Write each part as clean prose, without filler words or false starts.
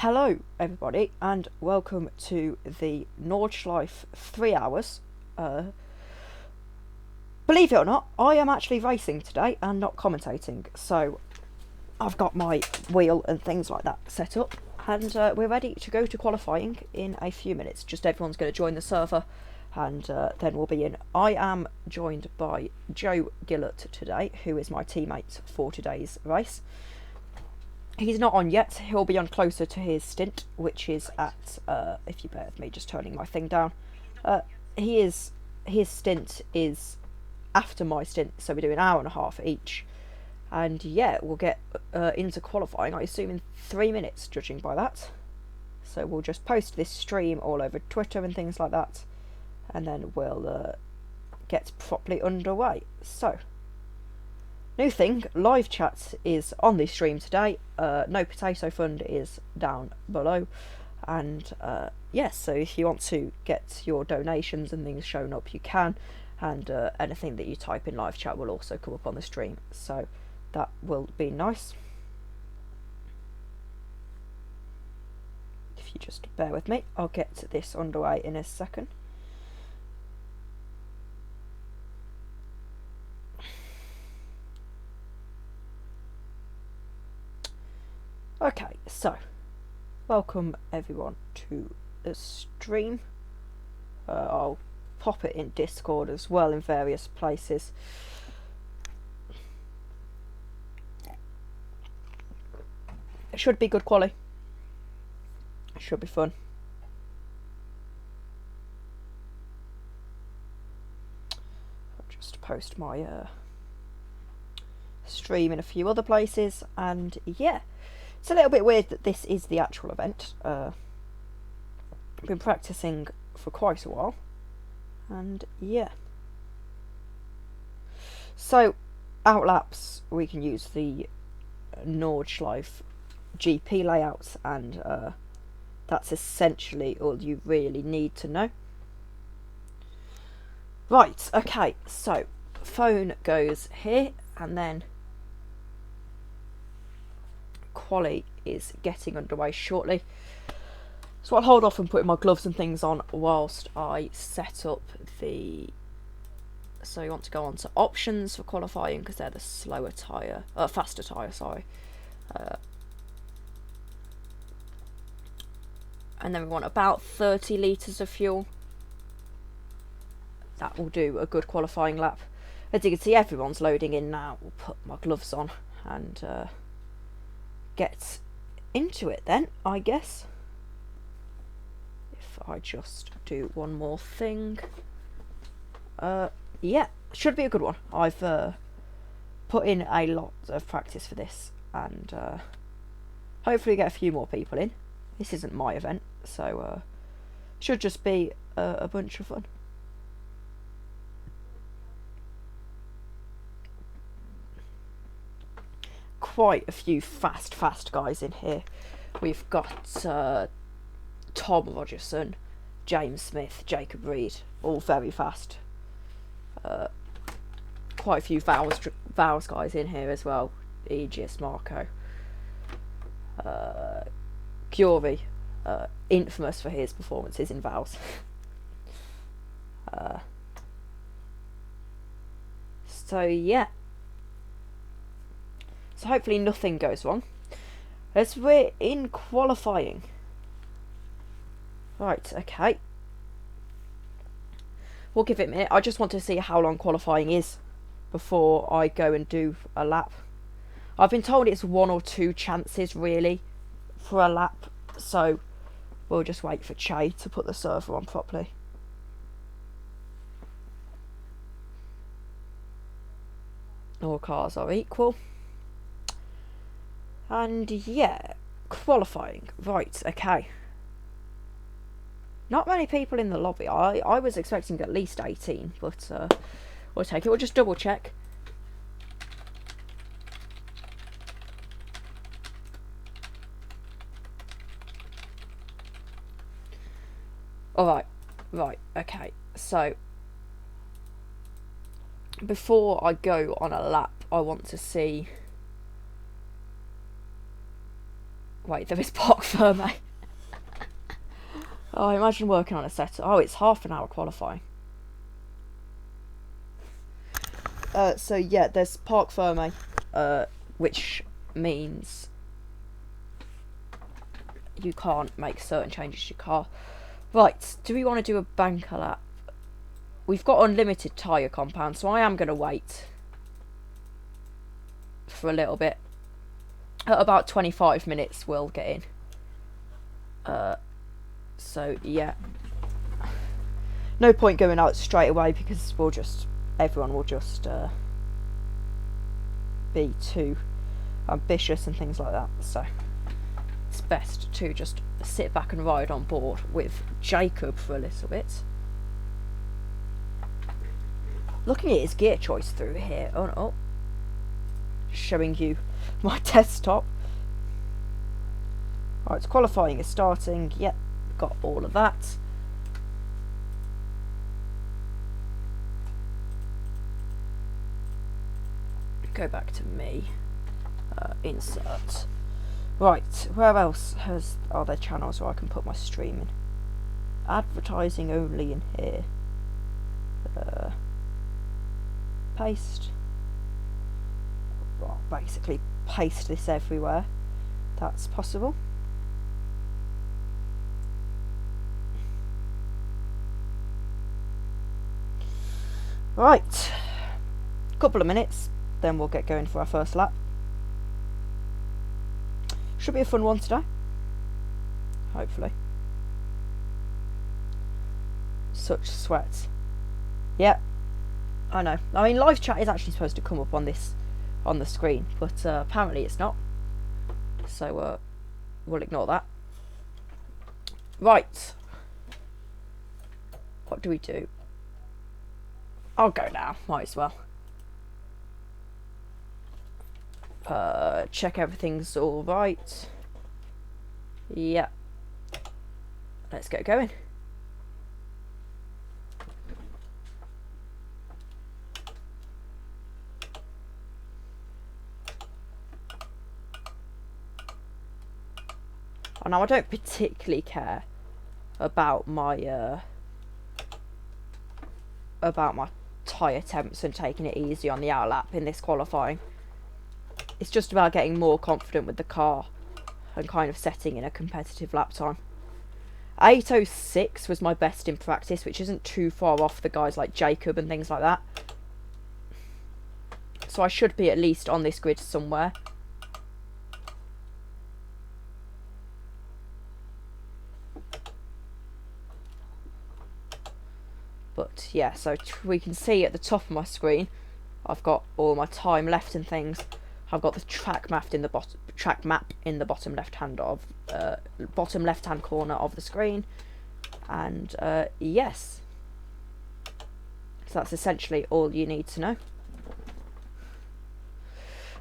Hello everybody and welcome to the Nordschleife 3 hours. Believe it or not, I am actually racing today and not commentating, so I've got my wheel and things like that set up and we're ready to go to qualifying in a few minutes. Just everyone's going to join the server and then we'll be in. I am joined by Joe Gillett today, who is my teammate for today's race. He's not on yet. He'll be on closer to his stint, which is at, if you bear with me, just turning my thing down. His stint is after my stint, so we do an hour and a half each. And yeah, we'll get into qualifying, I assume, in 3 minutes, judging by that. So we'll just post this stream all over Twitter and things like that, and then we'll get properly underway. So, new thing, live chat is on the stream today. No Potato Fund is down below. And yes, so if you want to get your donations and things shown up, you can. And anything that you type in live chat will also come up on the stream. So that will be nice. If you just bear with me, I'll get this underway in a second. Okay, so welcome everyone to the stream. I'll pop it in Discord as well in various places. It should be good quality. It should be fun. I'll just post my stream in a few other places, and yeah. It's a little bit weird that this is the actual event. I've been practicing for quite a while, and yeah. So, outlaps, we can use the Nordschleife GP layouts, and that's essentially all you really need to know. Right, okay, so phone goes here, and then quali is getting underway shortly, so I'll hold off and putting my gloves and things on whilst I set up the. So you want to go on to options for qualifying because they're the slower tyre, faster tyre, sorry. And then we want about 30 litres of fuel. That will do a good qualifying lap. As you can see, everyone's loading in now. We'll put my gloves on and get into it then, I guess. If I just do one more thing. Yeah, should be a good one. I've put in a lot of practice for this, and hopefully get a few more people in. This isn't my event, so should just be a bunch of fun. Quite a few fast guys in here. We've got Tom Rogerson, James Smith, Jacob Reed, all very fast. Quite a few Vowels guys in here as well. Aegis, Marco, Curie, infamous for his performances in Vowels. So yeah. So hopefully nothing goes wrong as we're in qualifying. Right, okay. We'll give it a minute. I just want to see how long qualifying is before I go and do a lap. I've been told it's 1 or 2 chances really for a lap, so we'll just wait for Che to put the server on properly. All cars are equal. And yeah, qualifying. Right, okay. Not many people in the lobby. I was expecting at least 18, but we'll take it. We'll just double check. Alright, right, okay. So, before I go on a lap, I want to see Wait, there is parc ferme. Oh, imagine working on a set. Oh, it's half an hour qualifying. So yeah, there's parc ferme, which means you can't make certain changes to your car. Right, do we want to do a banker lap? We've got unlimited tyre compound, so I am going to wait for a little bit. At about 25 minutes, we'll get in. So, yeah. No point going out straight away because everyone will just be too ambitious and things like that. So, it's best to just sit back and ride on board with Jacob for a little bit. Looking at his gear choice through here. Oh no. Showing you my desktop. Right, qualifying is starting. Yep, got all of that. Go back to me. Insert. Right, where else are there channels where I can put my streaming? Advertising only in here. Paste. Well, basically paste this everywhere. That's possible. Right. Couple of minutes, then we'll get going for our first lap. Should be a fun one today. Hopefully. Such sweat. Yep. I know. I mean, live chat is actually supposed to come up on the screen, but apparently it's not. So we'll ignore that. Right. What do we do? I'll go now. Might as well. Check everything's all right. Yeah. Let's get going. Oh, now I don't particularly care about my tyre temps and taking it easy on the out lap in this qualifying. It's just about getting more confident with the car and kind of setting in a competitive lap time. 8:06 was my best in practice, which isn't too far off the guys like Jacob and things like that. So I should be at least on this grid somewhere. But yeah, so we can see at the top of my screen, I've got all my time left and things. I've got the track map in the bottom left hand corner of the screen, and yes, so that's essentially all you need to know.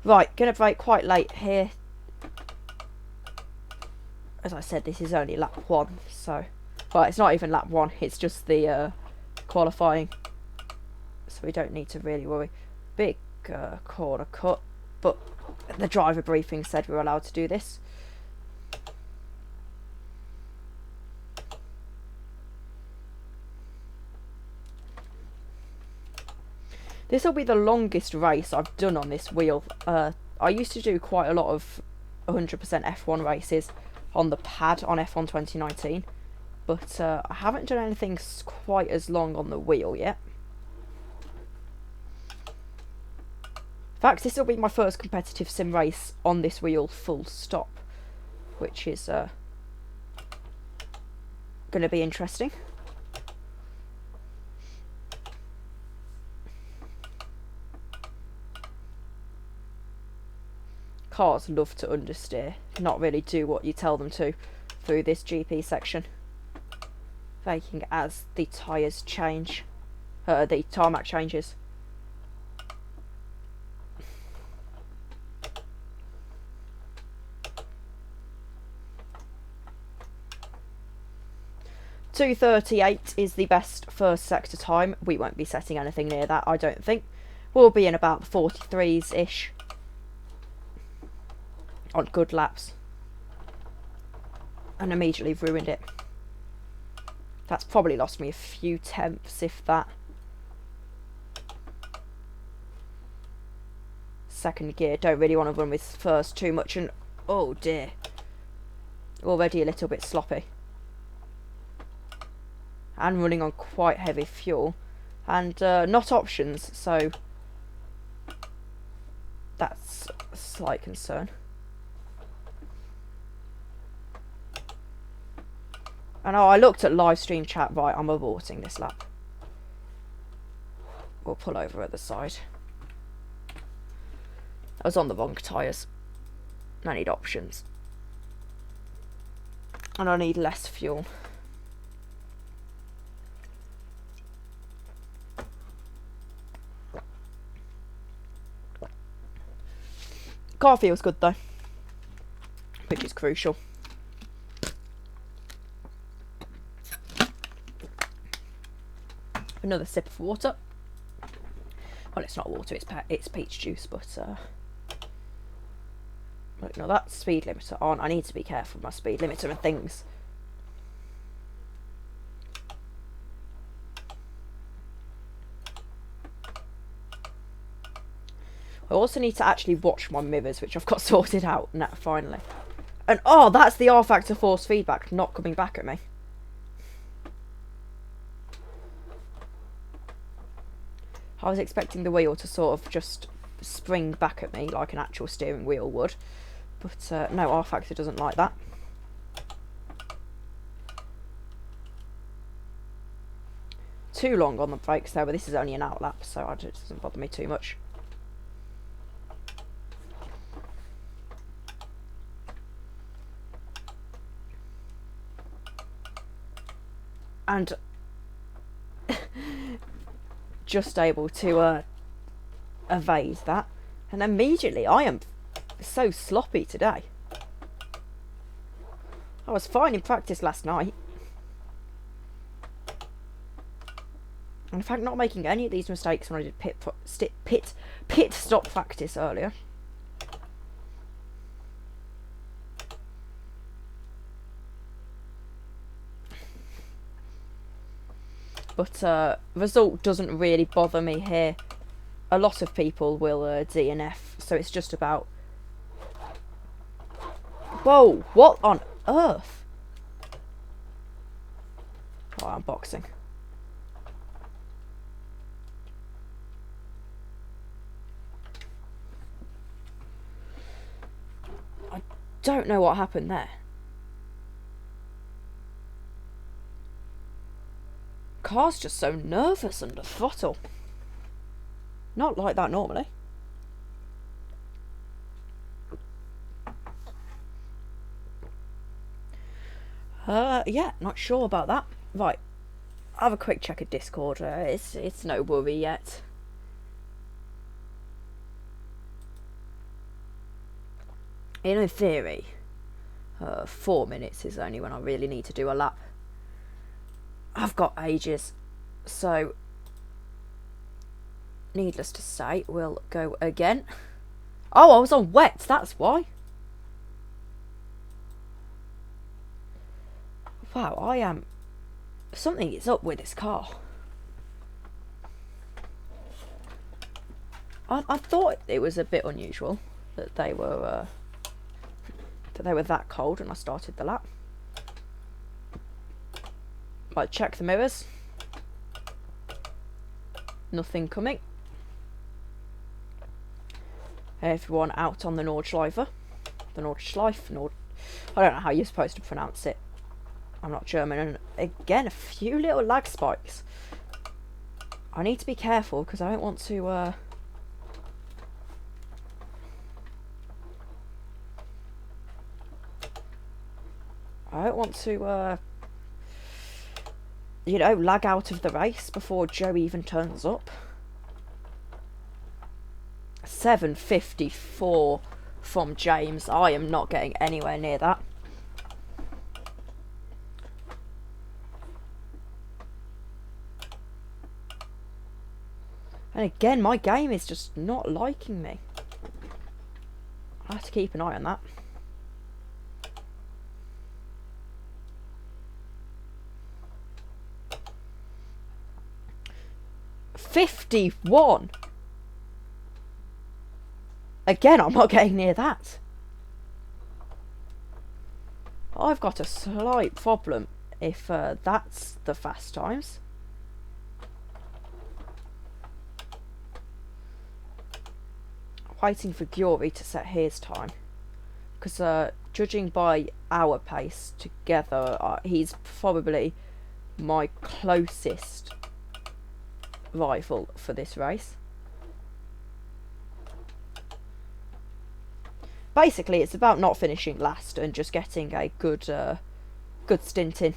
Right, gonna brake quite late here. As I said, this is only lap 1, so well, it's not even lap 1. It's just the qualifying, so we don't need to really worry. Big corner cut. But the driver briefing said we were allowed to do this. This will be the longest race I've done on this wheel. I used to do quite a lot of 100% F1 races on the pad on F1 2019. But I haven't done anything quite as long on the wheel yet. In fact, this will be my first competitive sim race on this wheel full stop, which is going to be interesting. Cars love to understeer, not really do what you tell them to through this GP section. Braking as the tyres change, the tarmac changes. .238 is the best first sector time. We won't be setting anything near that, I don't think. We'll be in about the 43s-ish on good laps. and immediately ruined it. That's probably lost me a few tenths, if that. Second gear, don't really want to run with first too much, and oh dear, already a little bit sloppy. And running on quite heavy fuel, and not options, so that's a slight concern. And oh, I looked at live stream chat. Right, I'm aborting this lap. We'll pull over at the side. I was on the wrong tyres. I need options. And I need less fuel. Car feels good though, which is crucial. Another sip of water. Well, it's not water, it's peach juice, but look, no, that speed limiter on. I need to be careful with my speed limiter and things. I also need to actually watch my mirrors, which I've got sorted out now, finally. And oh, that's the R-Factor force feedback not coming back at me. I was expecting the wheel to sort of just spring back at me like an actual steering wheel would. But no, R-Factor doesn't like that. Too long on the brakes there, but this is only an outlap, so it doesn't bother me too much. And just able to evade that, and immediately I am so sloppy today. I was fine in practice last night. And in fact, not making any of these mistakes when I did pit stop practice earlier. But result doesn't really bother me here. A lot of people will DNF, so it's just about... Whoa, what on earth? Oh, I'm boxing. I don't know what happened there. Car's just so nervous under throttle. Not like that normally. Yeah, not sure about that. Right, I'll have a quick check of Discord. It's no worry yet. In theory, 4 minutes is only when I really need to do a lap. I've got ages, so needless to say, we'll go again. Oh, I was on wet, that's why. Wow, I am... Something is up with this car. I thought it was a bit unusual that they were that cold when I started the lap. Right, check the mirrors. Nothing coming. Everyone out on the Nordschleife. The Nordschleife. I don't know how you're supposed to pronounce it. I'm not German. And again, a few little lag spikes. I need to be careful because I don't want to... I don't want to... you know, lag out of the race before Joe even turns up. 7:54 from James. I am not getting anywhere near that. And again, my game is just not liking me. I have to keep an eye on that. 51. Again, I'm not getting near that. I've got a slight problem if that's the fast times. Waiting for Gyuri to set his time, because judging by our pace together, he's probably my closest rival for this race. Basically, it's about not finishing last and just getting a good stint in.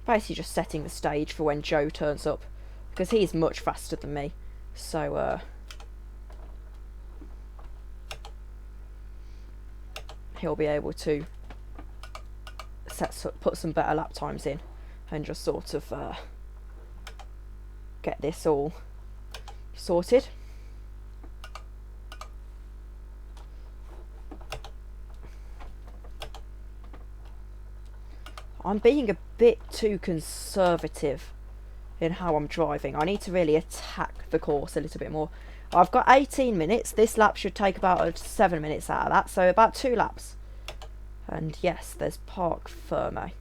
Basically just setting the stage for when Joe turns up, because he's much faster than me. So, he'll be able to put some better lap times in and just sort of get this all sorted. I'm being a bit too conservative in how I'm driving. I need to really attack the course a little bit more. I've got 18 minutes. This lap should take about 7 minutes out of that, so about 2 laps. And yes, there's Park Ferme,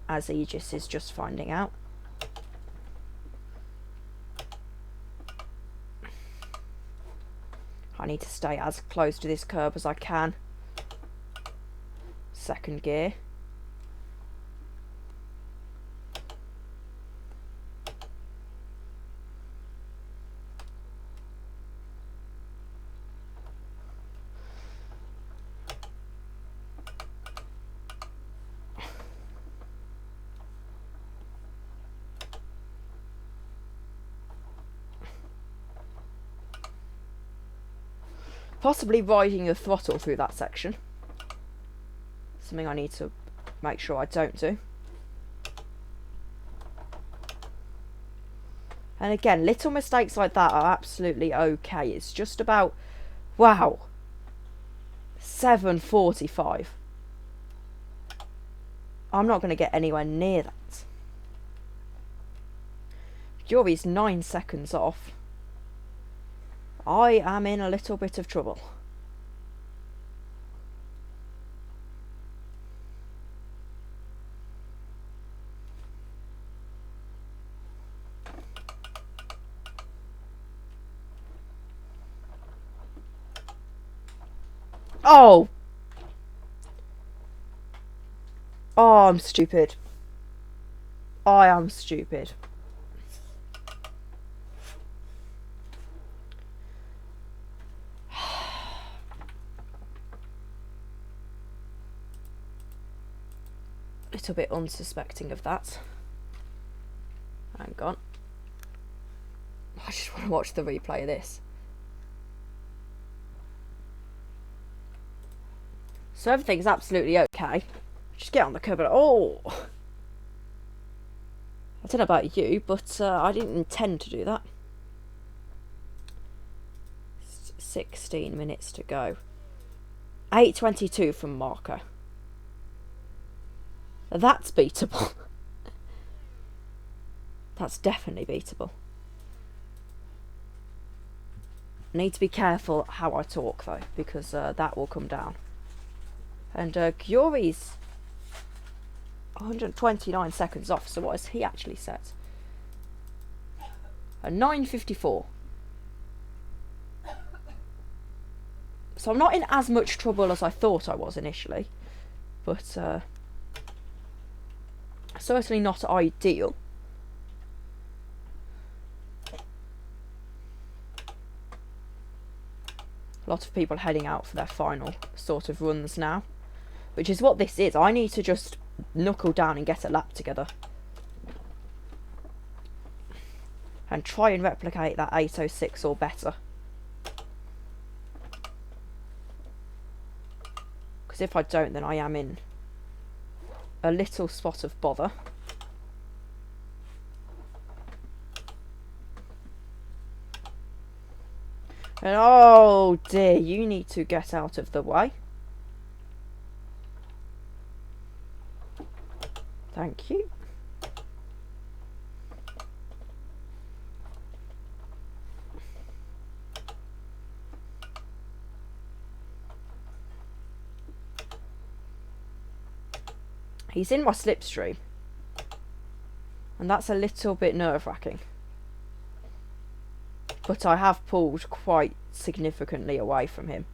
as Aegis is just finding out. I need to stay as close to this curb as I can. Second gear. Possibly riding the throttle through that section. Something I need to make sure I don't do. And again, little mistakes like that are absolutely okay. It's just about, wow, 7:45. I'm not going to get anywhere near that. Yuri's 9 seconds off. I am in a little bit of trouble. Oh! Oh, I'm stupid. I am stupid. Little bit unsuspecting of that. Hang on. I just want to watch the replay of this. So everything's absolutely okay. Just get on the curb and oh! I don't know about you, but I didn't intend to do that. 16 minutes to go. 8:22 from Marco. That's beatable. That's definitely beatable. I need to be careful how I talk though, because that will come down. And Gyuri's 129 seconds off, so what has he actually set? A 9:54. So I'm not in as much trouble as I thought I was initially, but certainly not ideal. A lot of people heading out for their final sort of runs now, which is what this is. I need to just knuckle down and get a lap together and try and replicate that 8:06 or better, because if I don't, then I am in a little spot of bother. And oh dear, you need to get out of the way. Thank you. He's in my slipstream, and that's a little bit nerve-wracking. But I have pulled quite significantly away from him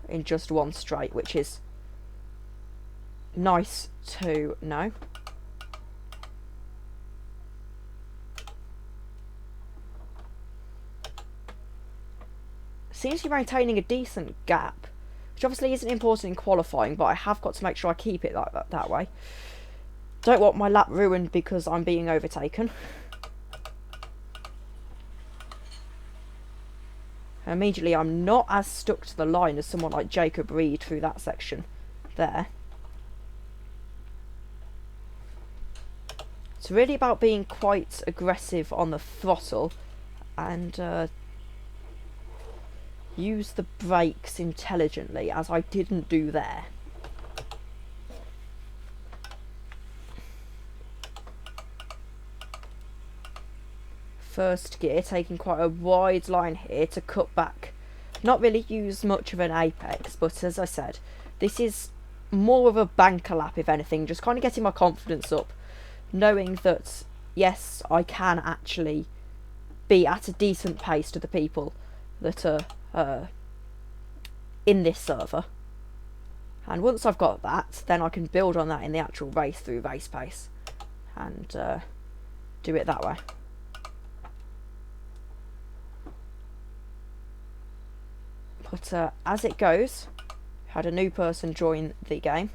in just one straight, which is nice to know. Seems to be maintaining a decent gap, which obviously isn't important in qualifying, but I have got to make sure I keep it like that way. Don't want my lap ruined because I'm being overtaken. And immediately I'm not as stuck to the line as someone like Jacob Reed through that section there. It's really about being quite aggressive on the throttle and use the brakes intelligently, as I didn't do there. First gear, taking quite a wide line here to cut back. Not really use much of an apex, but as I said, this is more of a banker lap if anything, just kind of getting my confidence up, knowing that yes, I can actually be at a decent pace to the people that are in this server, and once I've got that, then I can build on that in the actual race through race pace and do it that way. But as it goes, had a new person join the game.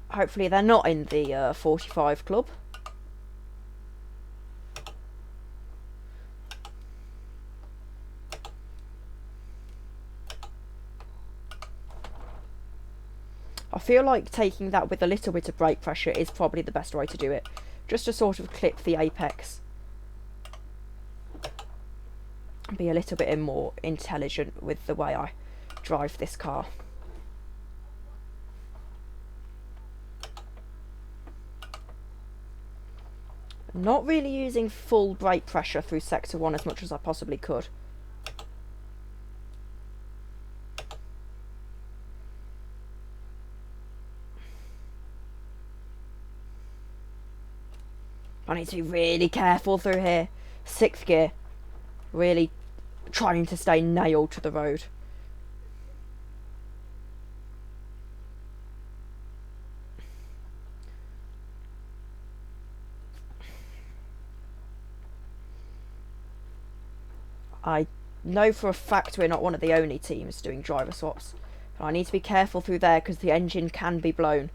Hopefully they're not in the 45 club. I feel like taking that with a little bit of brake pressure is probably the best way to do it. Just to sort of clip the apex. Be a little bit more intelligent with the way I drive this car. Not really using full brake pressure through sector 1 as much as I possibly could. I need to be really careful through here. 6th gear. Really trying to stay nailed to the road. I know for a fact we're not one of the only teams doing driver swaps. But I need to be careful through there because the engine can be blown.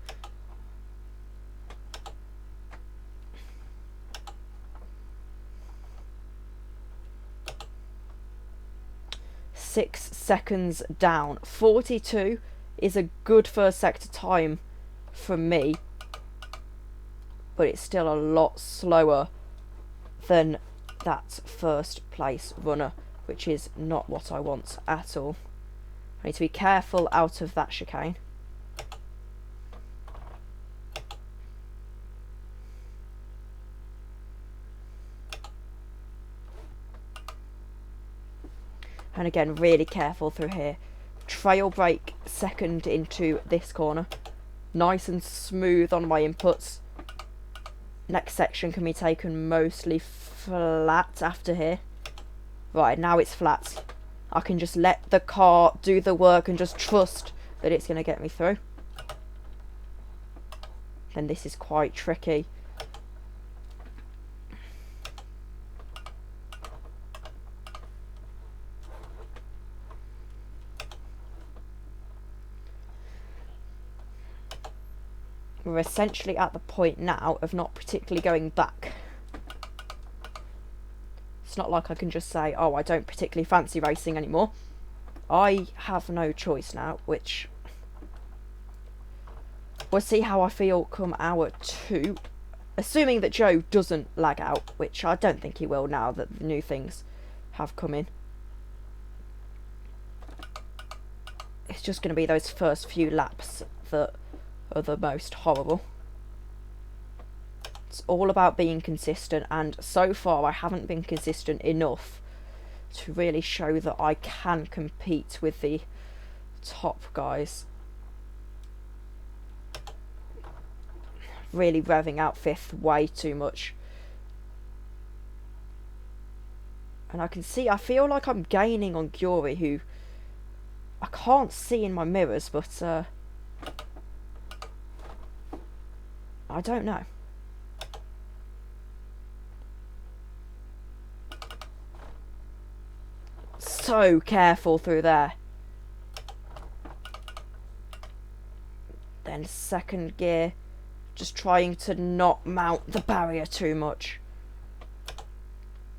Six seconds down. 42 is a good first sector time from me, but it's still a lot slower than that first place runner, which is not what I want at all. I need to be careful out of that chicane. And again, really careful through here. Trail brake second into this corner. Nice and smooth on my inputs. Next section can be taken mostly flat after here. Right, now it's flat. I can just let the car do the work and just trust that it's going to get me through. Then this is quite tricky. We're essentially at the point now of not particularly going back. It's not like I can just say, oh, I don't particularly fancy racing anymore. I have no choice now, which we'll see how I feel come hour 2. Assuming that Joe doesn't lag out, which I don't think he will now that the new things have come in. It's just going to be those first few laps that are the most horrible. It's all about being consistent, and so far I haven't been consistent enough to really show that I can compete with the top guys. really revving out fifth way too much. And I can see, I feel like I'm gaining on Gyuri, who I can't see in my mirrors, but I don't know. So careful through there. Then second gear, just trying to not mount the barrier too much.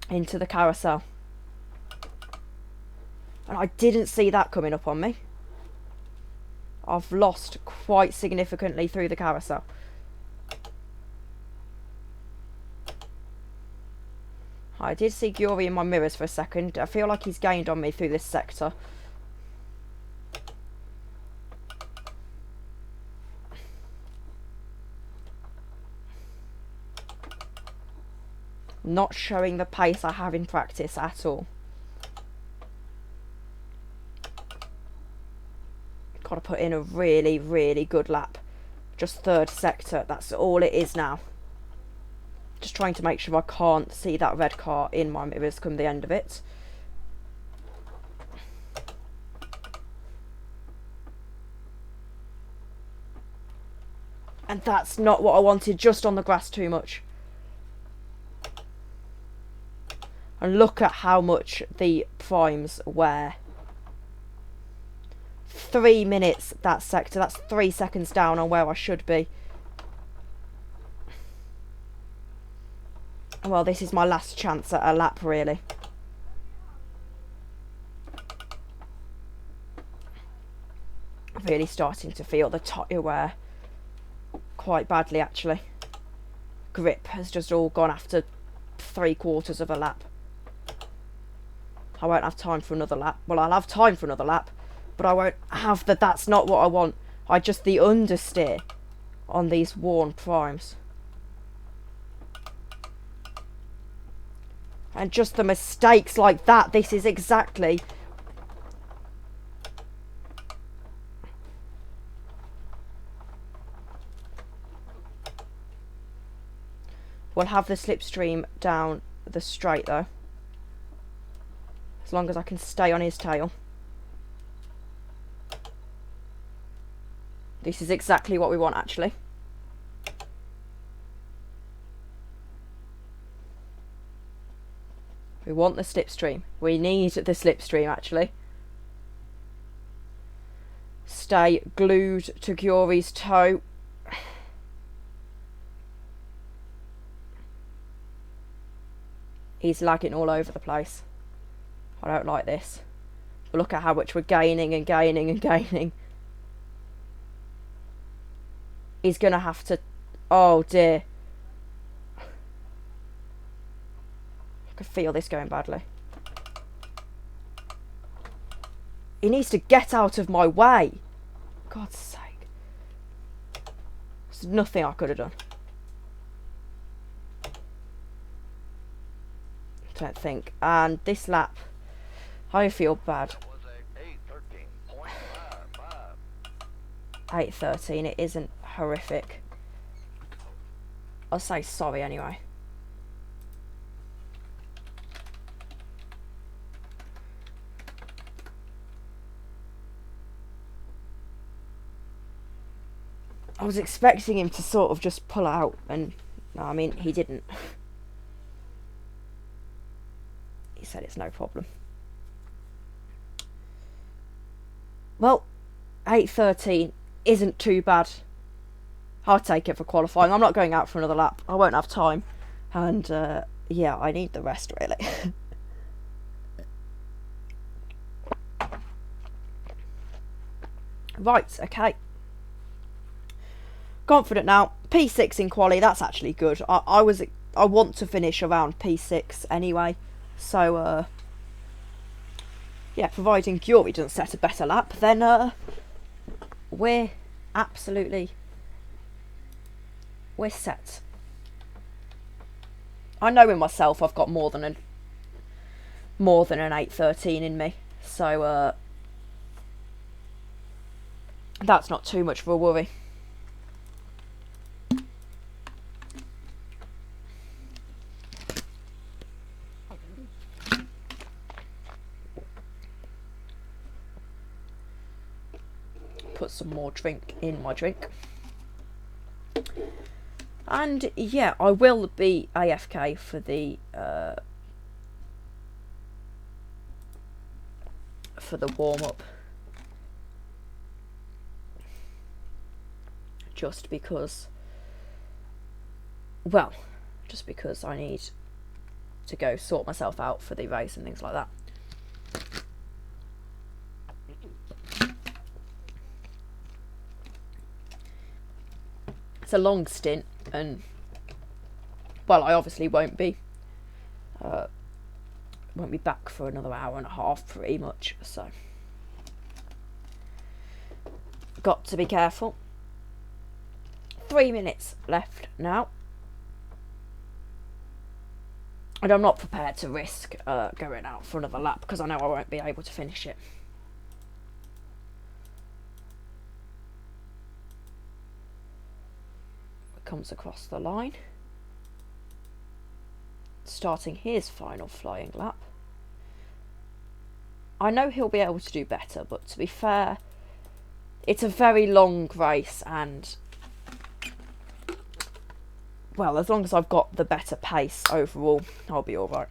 Into the carousel. And I didn't see that coming up on me. I've lost quite significantly through the carousel. I did see Gyuri in my mirrors for a second. I feel like he's gained on me through this sector. Not showing the pace I have in practice at all. Got to put in a really, really good lap. Just third sector, that's all it is now. Just trying to make sure I can't see that red car in my mirrors come the end of it. And that's not what I wanted, just on the grass too much. And look at how much the primes wear. 3 minutes that sector, that's 3 seconds down on where I should be. Well, this is my last chance at a lap, really. Really starting to feel the tyre wear quite badly, actually. Grip has just all gone after 3/4 of a lap. I won't have time for another lap. Well, I'll have time for another lap, but I won't have that. That's not what I want. The understeer on these worn primes. And just the mistakes like that. This is exactly... We'll have the slipstream down the straight, though. As long as I can stay on his tail. This is exactly what we want, actually. We want the slipstream. We need the slipstream, actually. Stay glued to Gyuri's toe. He's lagging all over the place. I don't like this. But look at how much we're gaining and gaining and gaining. He's going to have to... Oh, dear. I can feel this going badly. He needs to get out of my way. God's sake. There's nothing I could have done. I don't think. And this lap, I feel bad. 8:13. It isn't horrific. I'll say sorry anyway. I was expecting him to sort of just pull out, and no, I mean, he didn't. He said it's no problem. Well, 8:13 isn't too bad. I'll take it for qualifying. I'm not going out for another lap. I won't have time. And, yeah, I need the rest, really. Right, okay. Confident now. P6 in quali, that's actually good. I want to finish around P6 anyway. So, yeah, providing Gyuri doesn't set a better lap, then we're set. I know in myself I've got more than an 8:13 in me, so that's not too much of a worry. put some more drink in my drink. And yeah, I will be AFK for the warm-up. Just because I need to go sort myself out for the race and things like that. It's a long stint, and well, I obviously won't be back for another hour and a half pretty much, so got to be careful. 3 minutes left now, and I'm not prepared to risk going out for another lap because I know I won't be able to finish it. Comes across the line, starting his final flying lap. I know he'll be able to do better, but to be fair, it's a very long race, and well, as long as I've got the better pace overall, I'll be alright.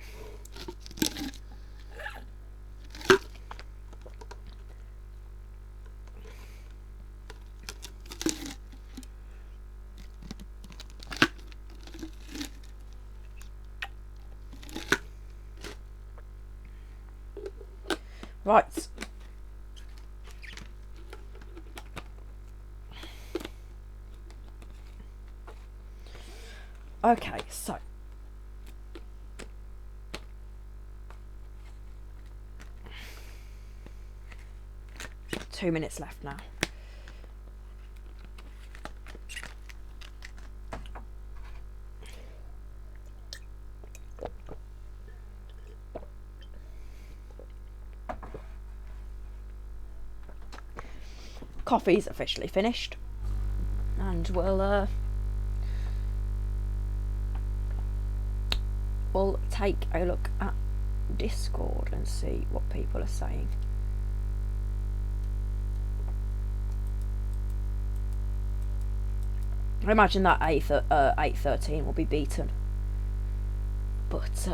Right. Okay, so two minutes left now. Coffee's officially finished, and we'll take a look at Discord and see what people are saying. I imagine that 8:13 will be beaten, but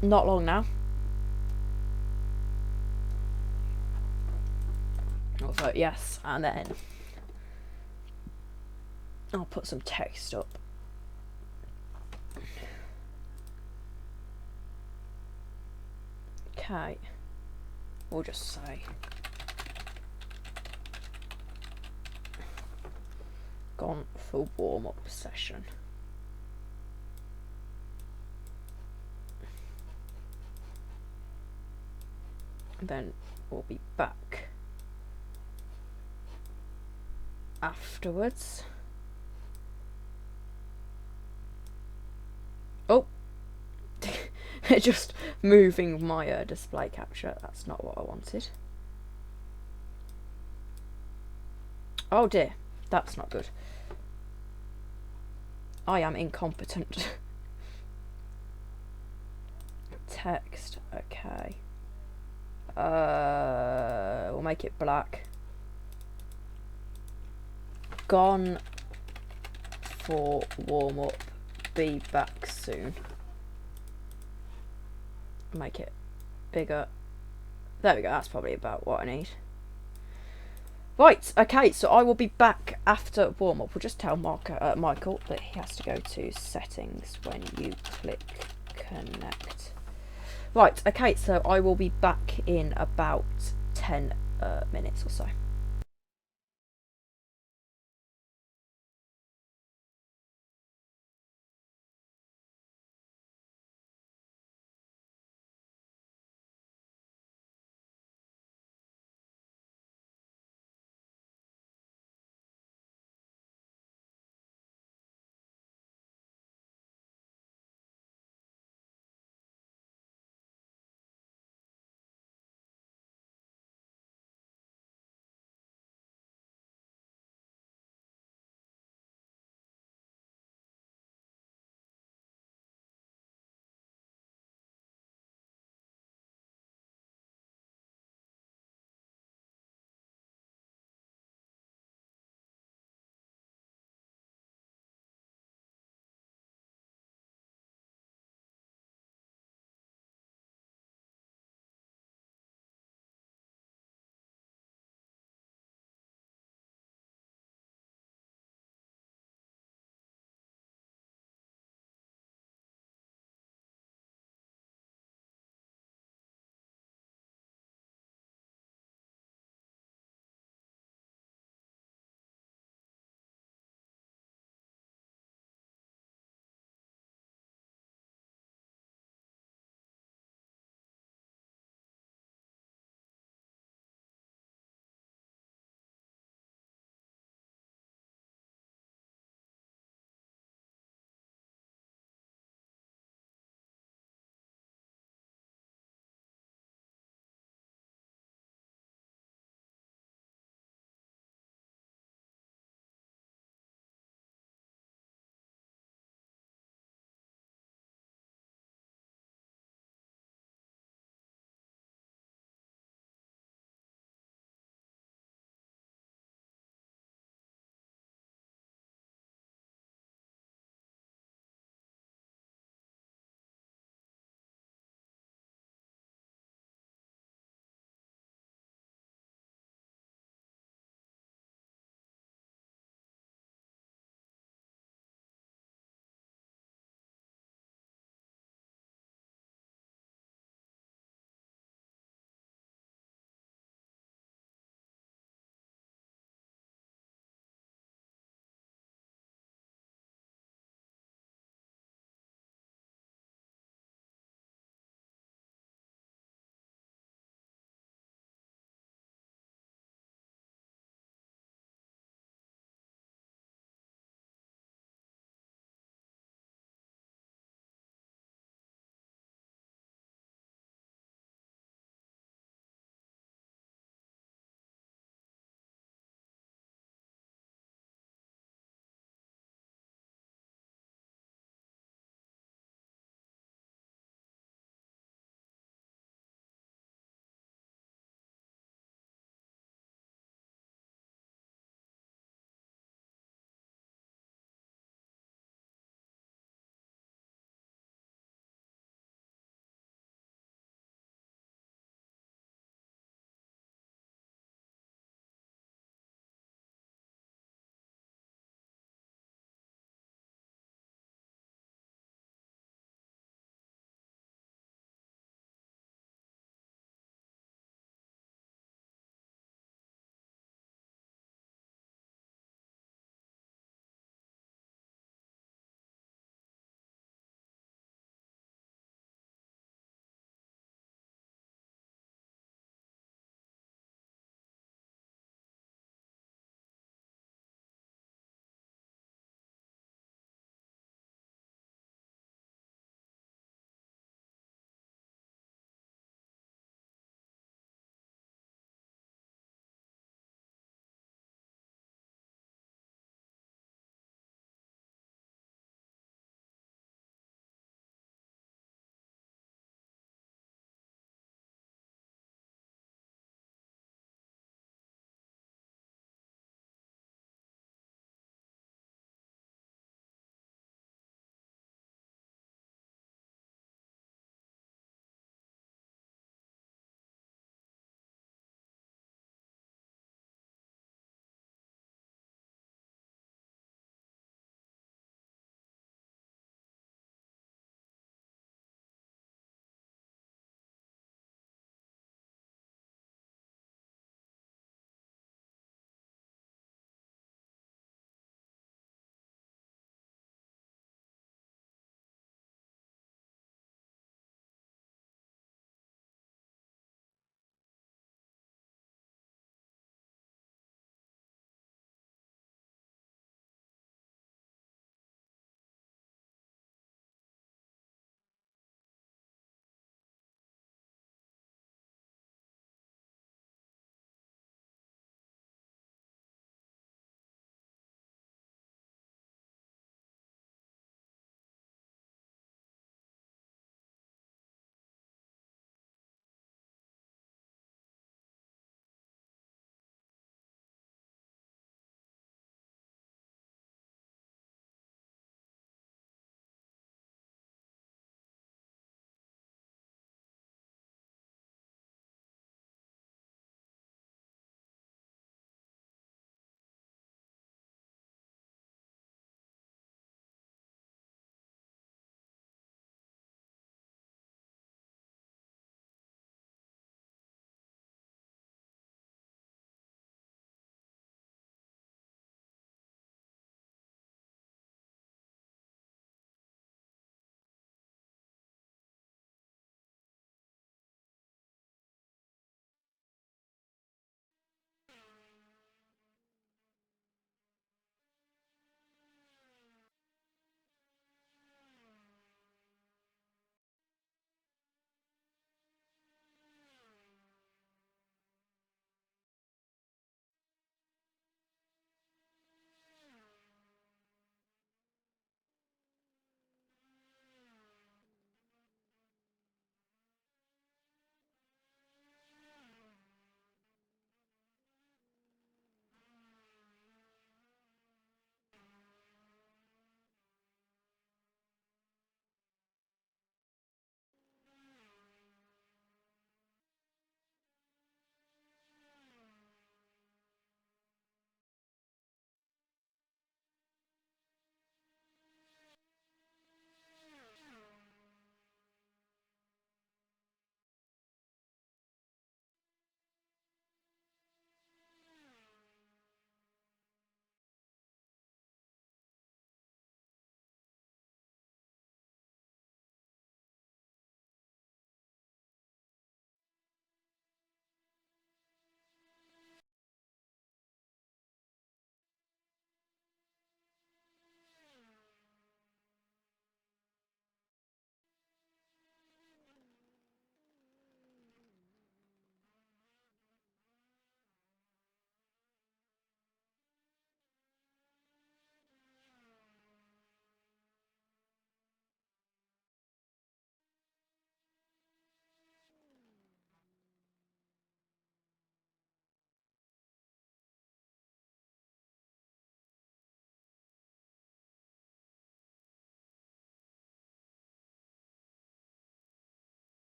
not long now. I'll vote yes, and then I'll put some text up. Okay, we'll just say gone for warm-up session. And then we'll be back afterwards. Oh, just moving my display capture. That's not what I wanted. Oh dear, that's not good. I am incompetent. Text, okay. We'll make it black. Gone for warm-up, be back soon. Make it bigger. There we go, that's probably about what I need. Right, okay, so I will be back after warm-up. We'll just tell Michael that he has to go to settings when you click connect. Right, okay, so I will be back in about 10 minutes or so.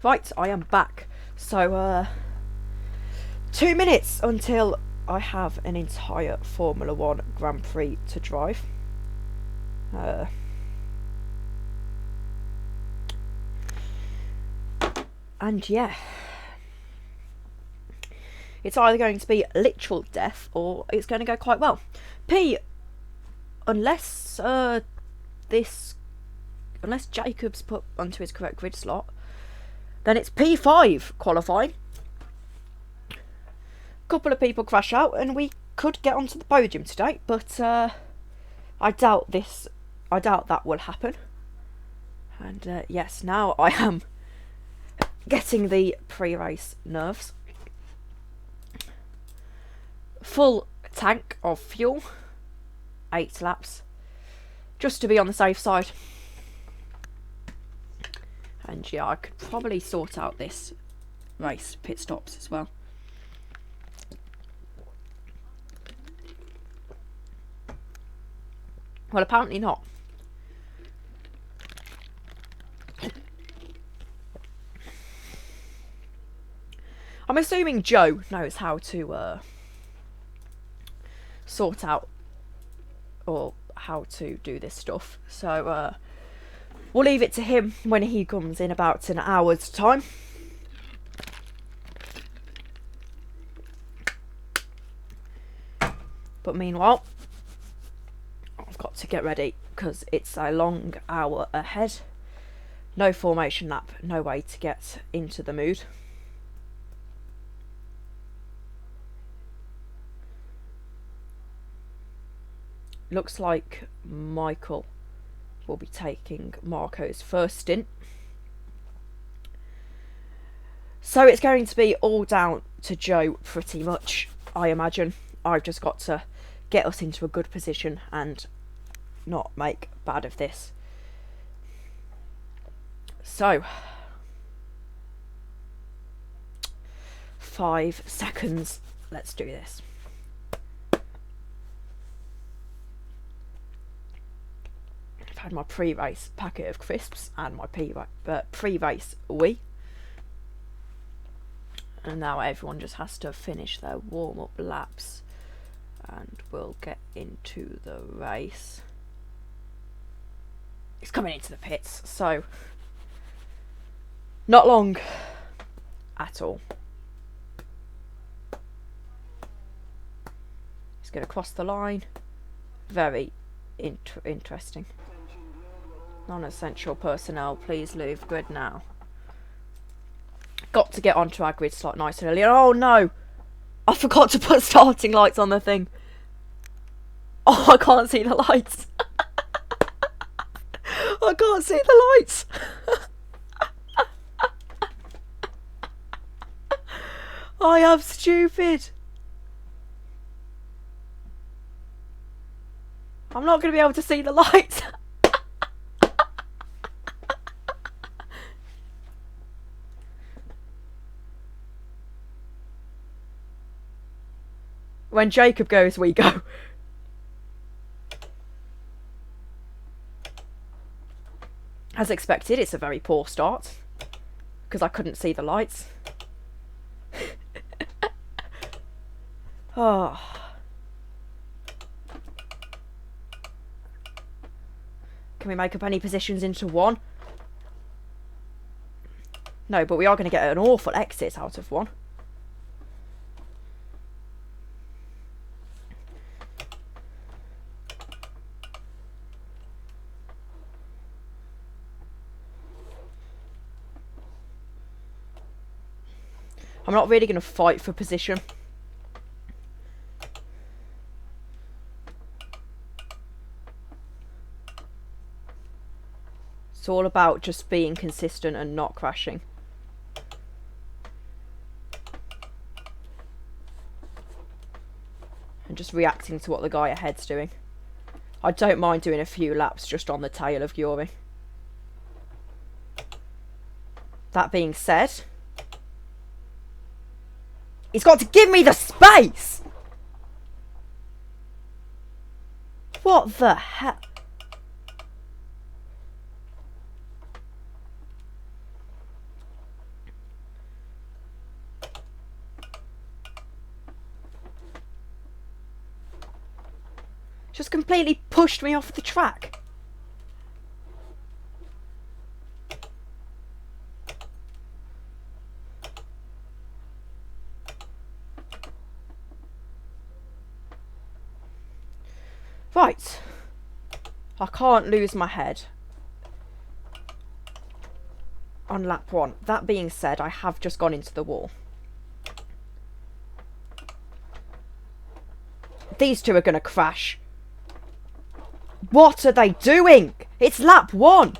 Right, I am back. So, 2 minutes until I have an entire Formula 1 Grand Prix to drive. And yeah, it's either going to be literal death or it's going to go quite well. Unless unless Jacob's put onto his correct grid slot, then it's P5 qualifying. A couple of people crash out and we could get onto the podium today, but I doubt that will happen. And yes, now I am getting the pre-race nerves. Full tank of fuel, 8 laps, just to be on the safe side. And yeah, I could probably sort out this race pit stops as well. Well, apparently not. I'm assuming Joe knows how to sort out or how to do this stuff. So we'll leave it to him when he comes in about an hour's time. But meanwhile, I've got to get ready because it's a long hour ahead. No formation lap, no way to get into the mood. Looks like Michael will be taking Marco's first stint. So it's going to be all down to Joe pretty much, I imagine. I've just got to get us into a good position and not make bad of this. So, 5 seconds. Let's do this. I've had my pre-race packet of crisps and my pre-race wee. And now everyone just has to finish their warm-up laps and we'll get into the race. It's coming into the pits, so not long at all. He's going to cross the line. Very interesting. Non-essential personnel, please leave grid now. Got to get onto our grid slot nice and early. Oh no! I forgot to put starting lights on the thing. Oh, I can't see the lights. I can't see the lights. I am stupid. I'm not going to be able to see the lights. When Jacob goes, we go. As expected, it's a very poor start because I couldn't see the lights. Oh. Can we make up any positions into one? No, but we are going to get an awful exit out of one. I'm not really going to fight for position. It's all about just being consistent and not crashing. And just reacting to what the guy ahead's doing. I don't mind doing a few laps just on the tail of Yuri. That being said, he's got to give me the space! What the hell? Just completely pushed me off the track. Right. I can't lose my head on lap 1. That being said, I have just gone into the wall. These two are going to crash. What are they doing? It's lap 1.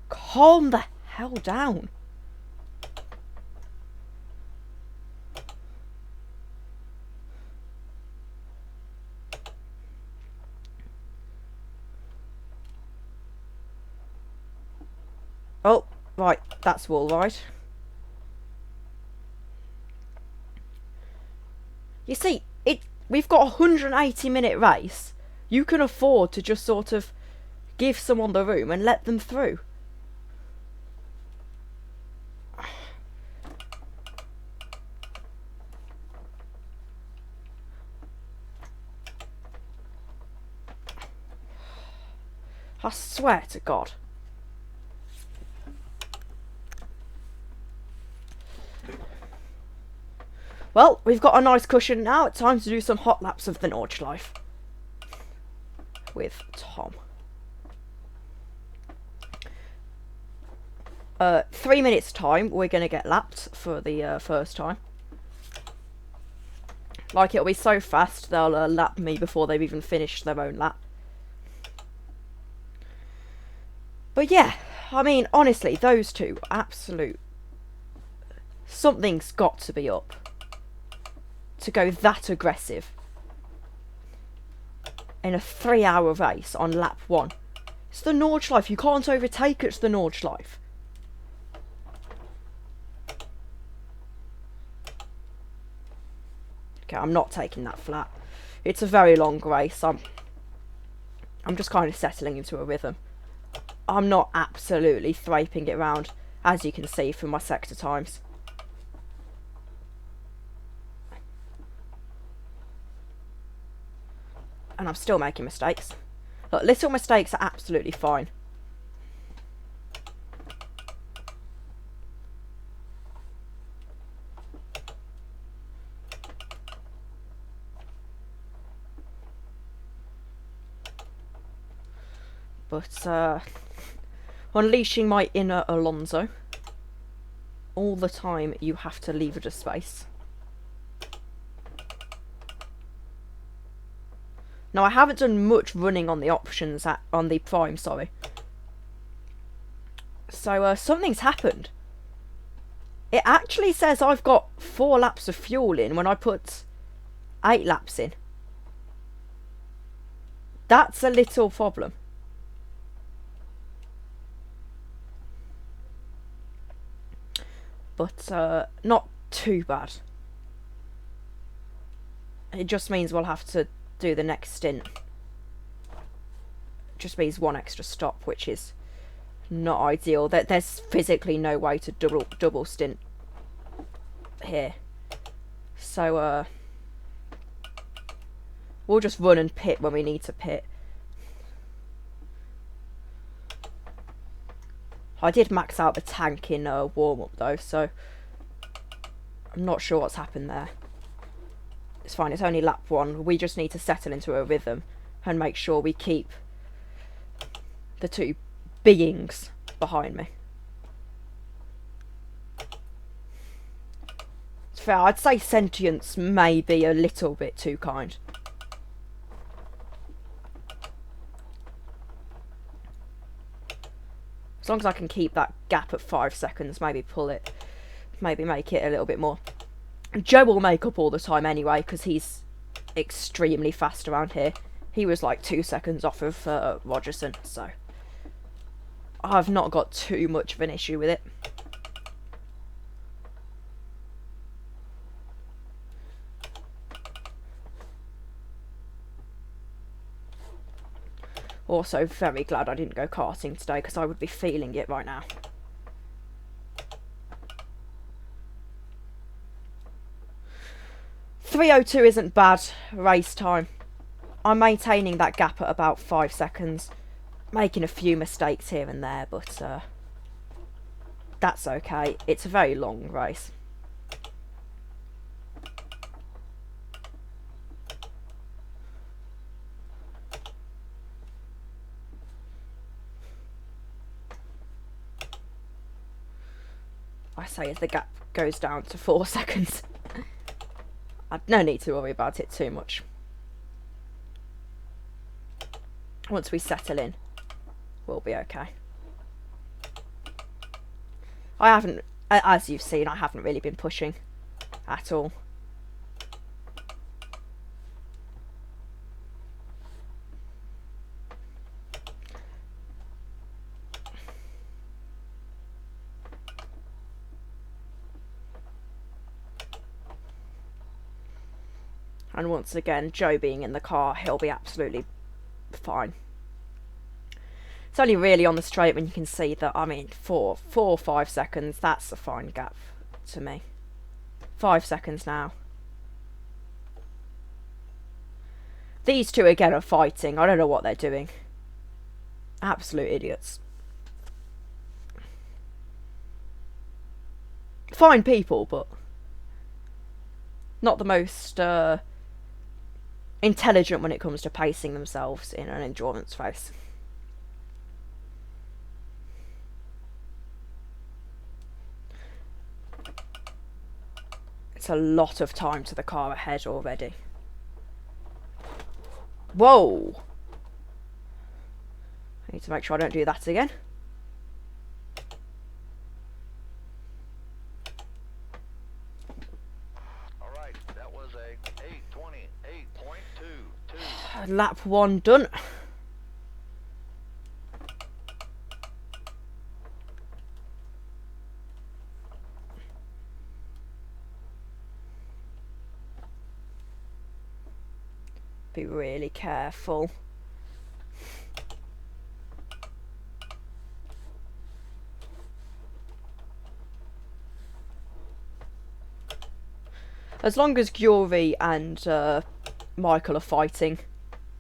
Calm the hell down. Oh, right, that's all right. You see, we've got a 180-minute race. You can afford to just sort of give someone the room and let them through. I swear to God. Well, we've got a nice cushion now. It's time to do some hot laps of the Nordschleife. With Tom. 3 minutes time, we're going to get lapped for the first time. Like, it'll be so fast, they'll lap me before they've even finished their own lap. But yeah, I mean, honestly, those two, absolute... Something's got to be up to go that aggressive in a 3-hour race on lap 1. It's the Nordschleife, you can't overtake it, it's the Nordschleife. Okay, I'm not taking that flat. It's a very long race. I'm just kind of settling into a rhythm. I'm not absolutely thraping it around, as you can see from my sector times. And I'm still making mistakes. Look, little mistakes are absolutely fine. But, unleashing my inner Alonso. All the time you have to leave it a space. Now, I haven't done much running on the options, on the prime, sorry. So, something's happened. It actually says I've got 4 laps of fuel in when I put 8 laps in. That's a little problem. But, not too bad. It just means we'll have to do the next stint. Just means 1 extra stop, which is not ideal. There's physically no way to double stint here. So, we'll just run and pit when we need to pit. I did max out the tank in warm-up though, so I'm not sure what's happened there. It's fine, it's only lap 1. We just need to settle into a rhythm and make sure we keep the 2 beings behind me. It's fair, I'd say sentience may be a little bit too kind. As long as I can keep that gap at 5 seconds, maybe pull it, maybe make it a little bit more. Joe will make up all the time anyway, because he's extremely fast around here. He was like 2 seconds off of Rogerson, so I've not got too much of an issue with it. Also, very glad I didn't go karting today, because I would be feeling it right now. 3:02 isn't bad race time. I'm maintaining that gap at about 5 seconds. Making a few mistakes here and there, but that's okay. It's a very long race. I say as the gap goes down to 4 seconds. I've no need to worry about it too much. Once we settle in, we'll be okay. I haven't, as you've seen, I haven't really been pushing at all. And once again, Joe being in the car, he'll be absolutely fine. It's only really on the straight when you can see that, I mean, 4 or 5 seconds, that's a fine gap to me. 5 seconds now. These two again are fighting. I don't know what they're doing. Absolute idiots. Fine people, but not the most intelligent when it comes to pacing themselves in an endurance race. It's a lot of time to the car ahead already. Whoa! I need to make sure I don't do that again. Alright, that was a 8:28.22. Lap 1 done. Be really careful. As long as Gyuri and Michael are fighting,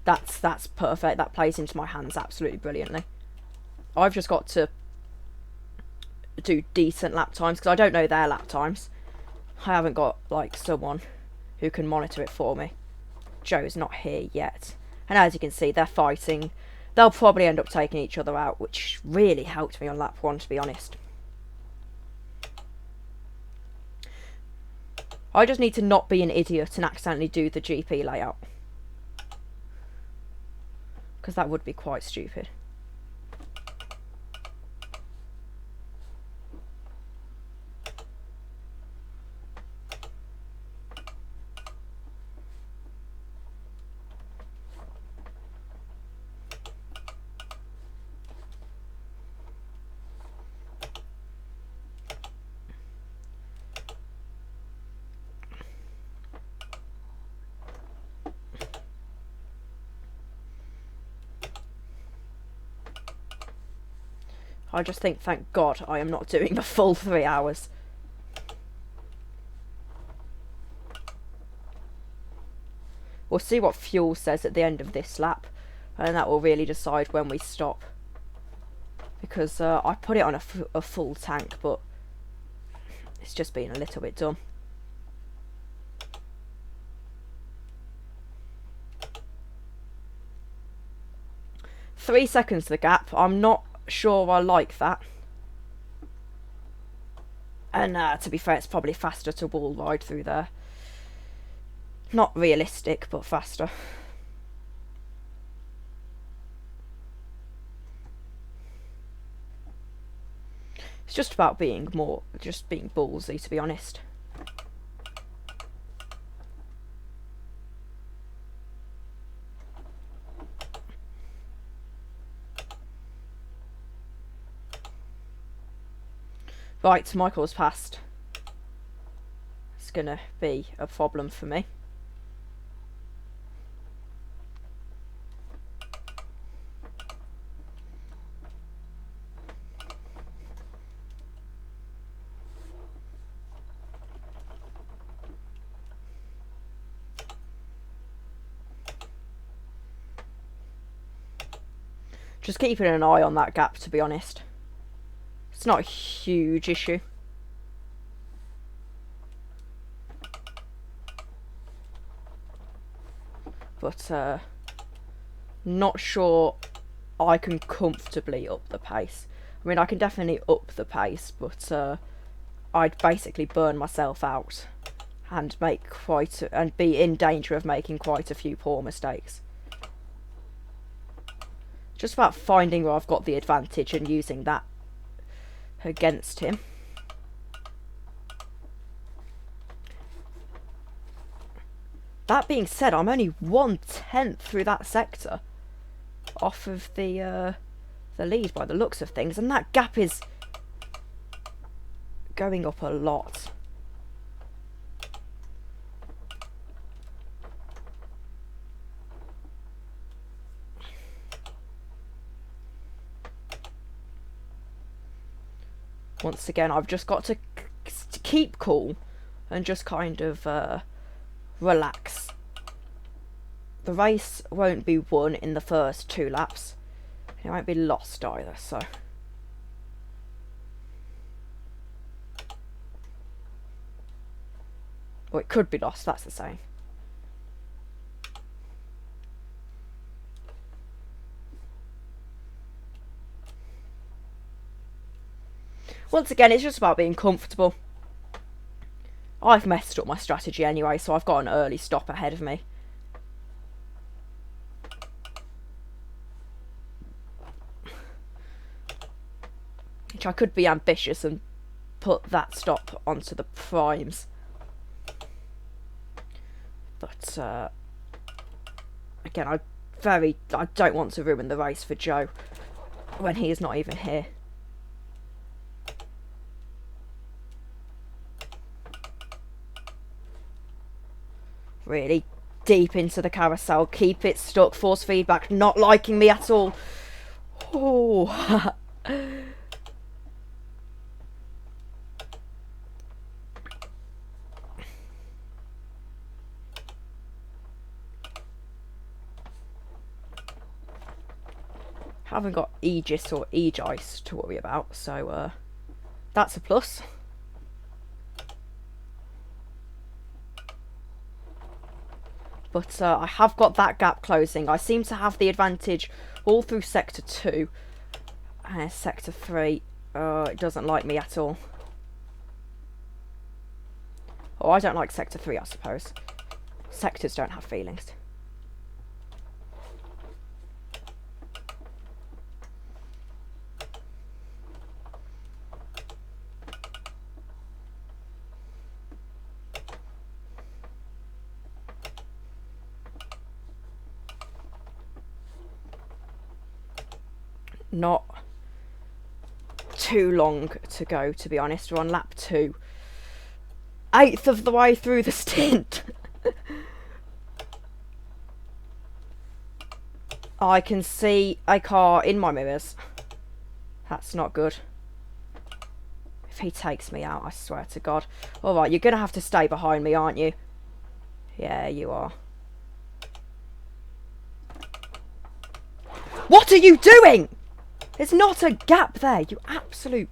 that's perfect. That plays into my hands absolutely brilliantly. I've just got to do decent lap times because I don't know their lap times. I haven't got like someone who can monitor it for me. Joe's not here yet, and as you can see, they're fighting. They'll probably end up taking each other out, which really helped me on lap 1, to be honest. I just need to not be an idiot and accidentally do the GP layout, because that would be quite stupid. I just think, thank God, I am not doing the full 3 hours. We'll see what fuel says at the end of this lap, and that will really decide when we stop. Because I put it on a full tank, but it's just been a little bit dumb. Three seconds the gap. I'm not sure I like that. And to be fair, it's probably faster to wall ride through there. Not realistic, but faster. It's just about being being ballsy, to be honest. Right, Michael's passed. It's gonna be a problem for me. Just keeping an eye on that gap, to be honest. It's not a huge issue. But not sure I can comfortably up the pace. I mean, I can definitely up the pace, but I'd basically burn myself out and and be in danger of making quite a few poor mistakes. Just about finding where I've got the advantage and using that against him. That being said, I'm only 1/10 through that sector off of the lead by the looks of things, and that gap is going up a lot. Once again, I've just got to keep cool and just kind of relax. The race won't be won in the first 2 laps. It won't be lost either, so. Or it could be lost, that's the saying. Once again, it's just about being comfortable. I've messed up my strategy anyway, so I've got an early stop ahead of me. Which I could be ambitious and put that stop onto the primes. But, again, I don't want to ruin the race for Joe when he is not even here. Really deep into the carousel. Keep it stuck. Force feedback. Not liking me at all. Oh. Haven't got Aegis or Aegis to worry about, so that's a plus. But I have got that gap closing. I seem to have the advantage all through Sector 2. And Sector 3, it doesn't like me at all. Oh, I don't like Sector 3, I suppose. Sectors don't have feelings. Not too long to go, to be honest. We're on lap 2. 1/8 of the way through the stint. I can see a car in my mirrors. That's not good. If he takes me out, I swear to God. Alright, you're going to have to stay behind me, aren't you? Yeah, you are. What are you doing? There's not a gap there, you absolute...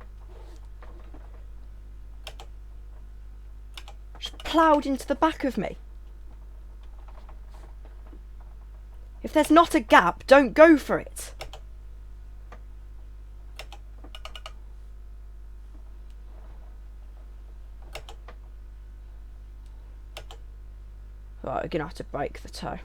Just ploughed into the back of me. If there's not a gap, don't go for it. Right, we're going to have to break the toe.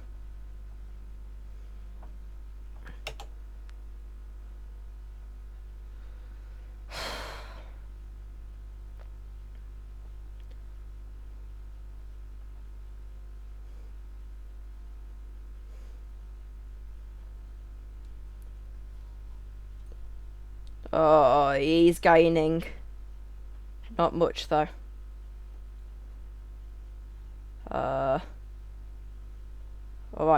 Oh, he's gaining. Not much, though. Alright,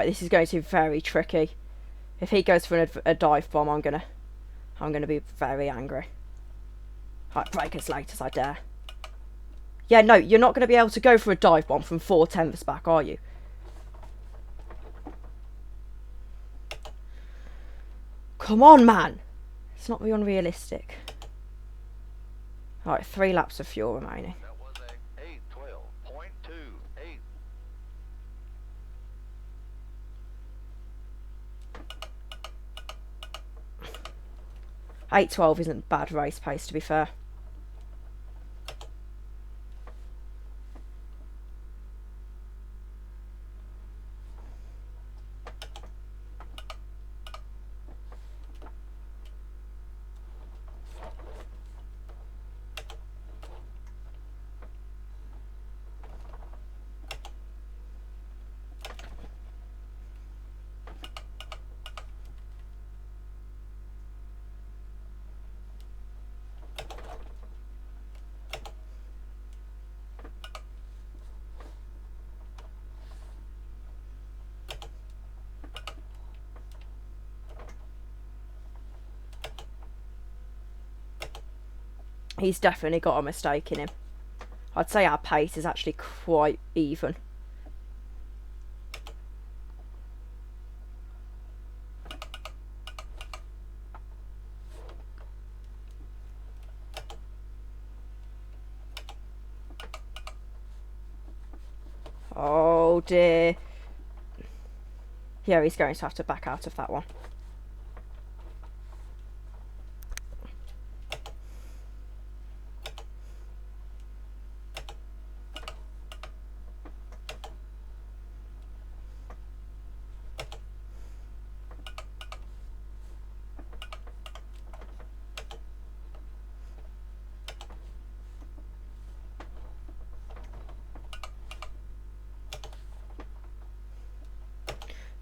this is going to be very tricky. If he goes for a dive bomb, I'm gonna be very angry. Right, break as late as I dare. Yeah, no, you're not going to be able to go for a dive bomb from 4/10 back, are you? Come on, man. It's not really unrealistic. Alright, 3 laps of fuel remaining. That was a 8:12.28. 8:12 isn't bad race pace, to be fair. He's definitely got a mistake in him. I'd say our pace is actually quite even. Oh dear. Yeah, he's going to have to back out of that one.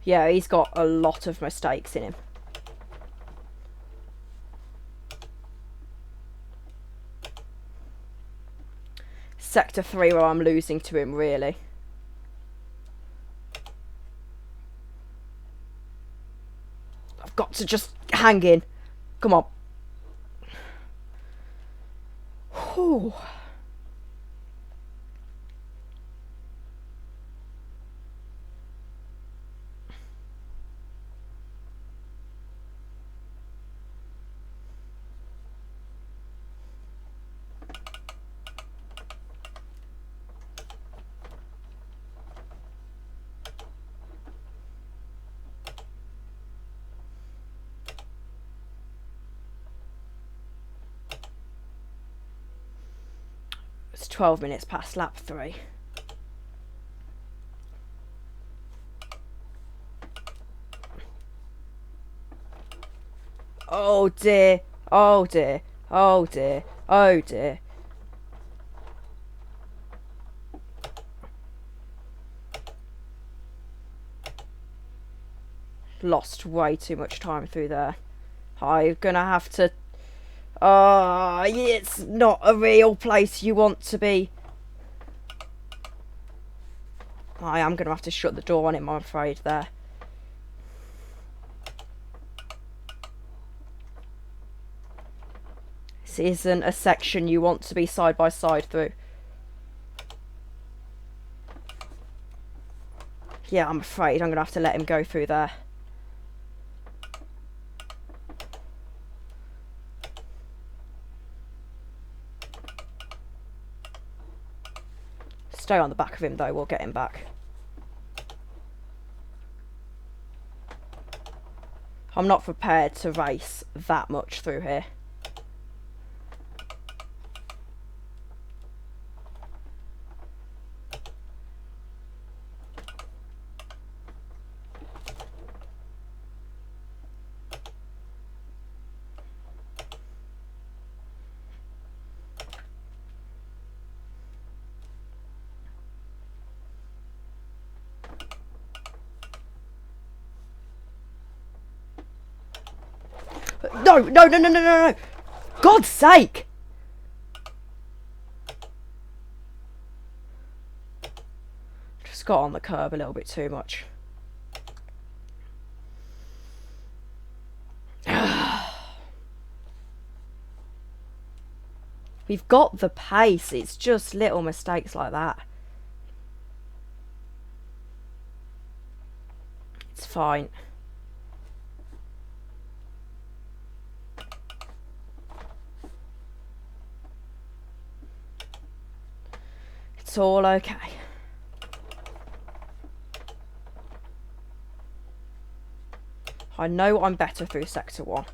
Yeah, he's got a lot of mistakes in him. Sector 3 where I'm losing to him, really. I've got to just hang in. Come on. Whew. It's 12 minutes past lap 3. Oh dear. Oh dear. Oh dear. Oh dear. Lost way too much time through there. I'm gonna have to... it's not a real place you want to be. I am gonna have to shut the door on him, I'm afraid, there. This isn't a section you want to be side by side through. Yeah, I'm afraid I'm gonna have to let him go through there. Stay on the back of him though, we'll get him back. I'm not prepared to race that much through here. No, no, no, no, no, no, no. God's sake. Just got on the curb a little bit too much. We've got the pace. It's just little mistakes like that. It's fine. It's all okay. I know I'm better through Sector 1.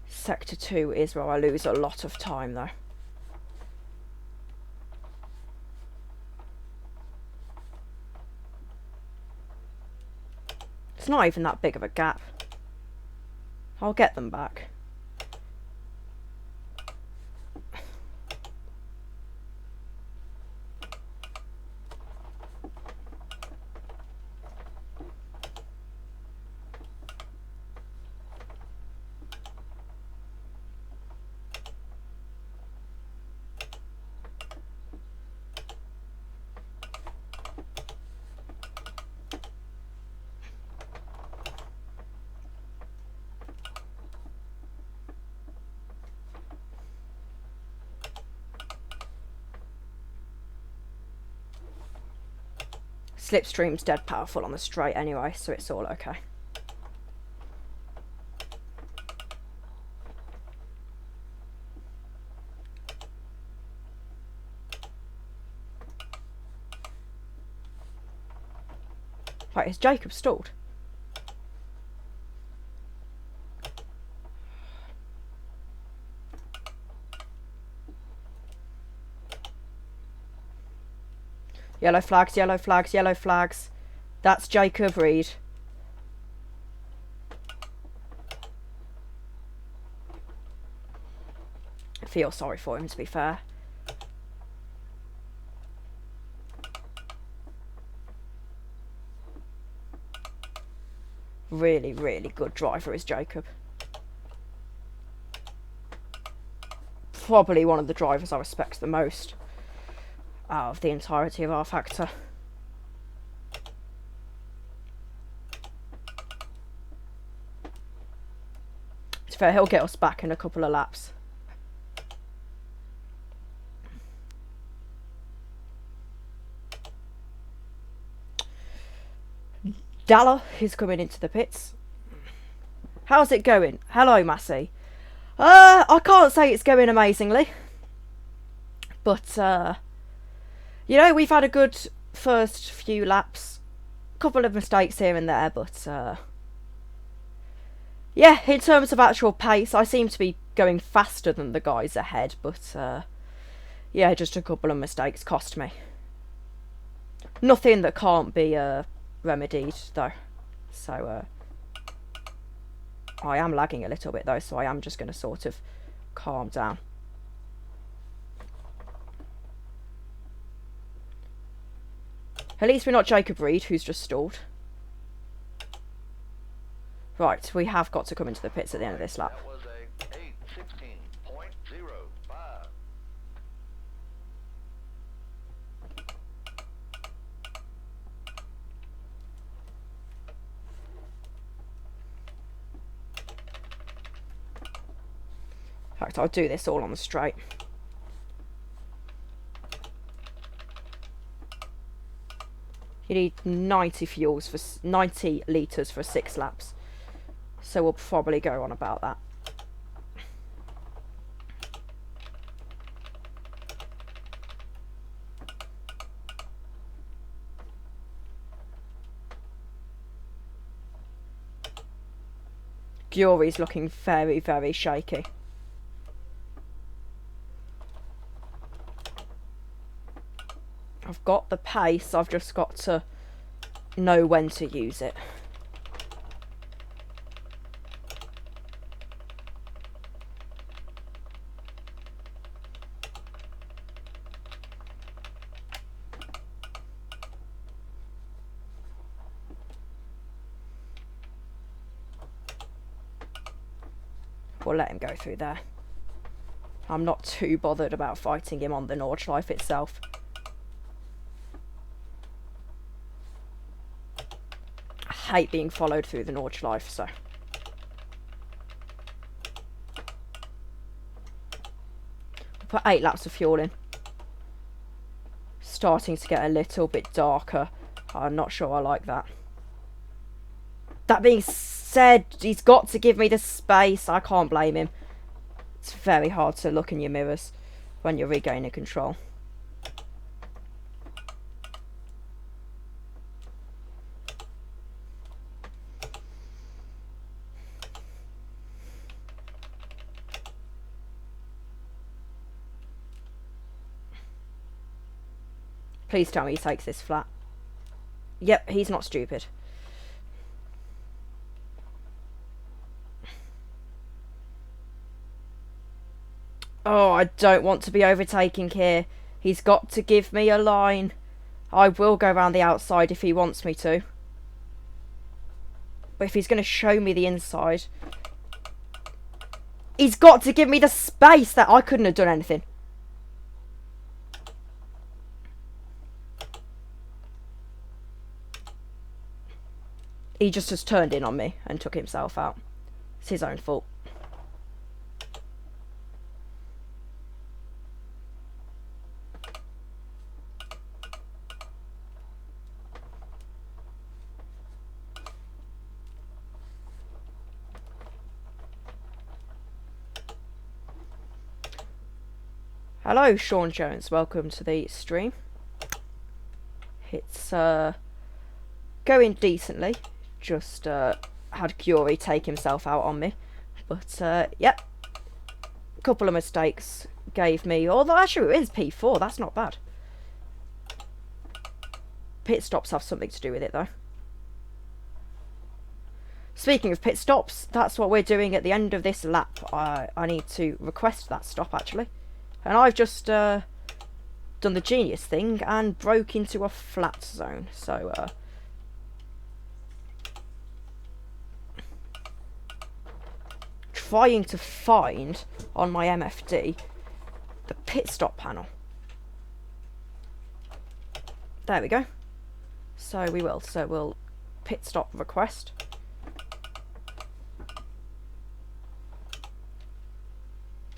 Sector 2 is where I lose a lot of time though. It's not even that big of a gap. I'll get them back. Slipstream's dead powerful on the straight anyway, so it's all okay. Right, is Jacob stalled? Yellow flags, yellow flags, yellow flags. That's Jacob Reed. I feel sorry for him, to be fair. Really, really good driver is Jacob. Probably one of the drivers I respect the most out of the entirety of our factor. It's fair, he'll get us back in a couple of laps. Dalla is coming into the pits. How's it going? Hello, Massey. I can't say it's going amazingly. But, you know, we've had a good first few laps. A couple of mistakes here and there, but, yeah, in terms of actual pace, I seem to be going faster than the guys ahead, but, yeah, just a couple of mistakes cost me. Nothing that can't be, remedied, though. So, I am lagging a little bit, though, so I am just going to sort of calm down. At least we're not Jacob Reed, who's just stalled. Right, we have got to come into the pits at the end of this lap. That was a 8:16.05. In fact, I'll do this all on the straight. You need 90 fuels for 90 litres for 6 laps. So we'll probably go on about that. Jury's looking very, very shaky. I've got the pace, I've just got to know when to use it. We'll let him go through there. I'm not too bothered about fighting him on the Nordschleife itself. I hate being followed through the Nordschleife, so. Put 8 laps of fuel in. Starting to get a little bit darker. I'm not sure I like that. That being said, he's got to give me the space. I can't blame him. It's very hard to look in your mirrors when you're regaining control. Please tell me he takes this flat. Yep, he's not stupid. Oh, I don't want to be overtaking here. He's got to give me a line. I will go around the outside if he wants me to. But if he's going to show me the inside... He's got to give me the space that I couldn't have done anything. He just turned in on me and took himself out. It's his own fault. Hello, Sean Jones. Welcome to the stream. It's going decently. Just had Curie take himself out on me. But, yep. A couple of mistakes gave me... Although, actually, it is P4. That's not bad. Pit stops have something to do with it, though. Speaking of pit stops, that's what we're doing at the end of this lap. I need to request that stop, actually. And I've just done the genius thing and broke into a flat zone. So, trying to find on my MFD the pit stop panel. There we go. So we will. So we'll pit stop request.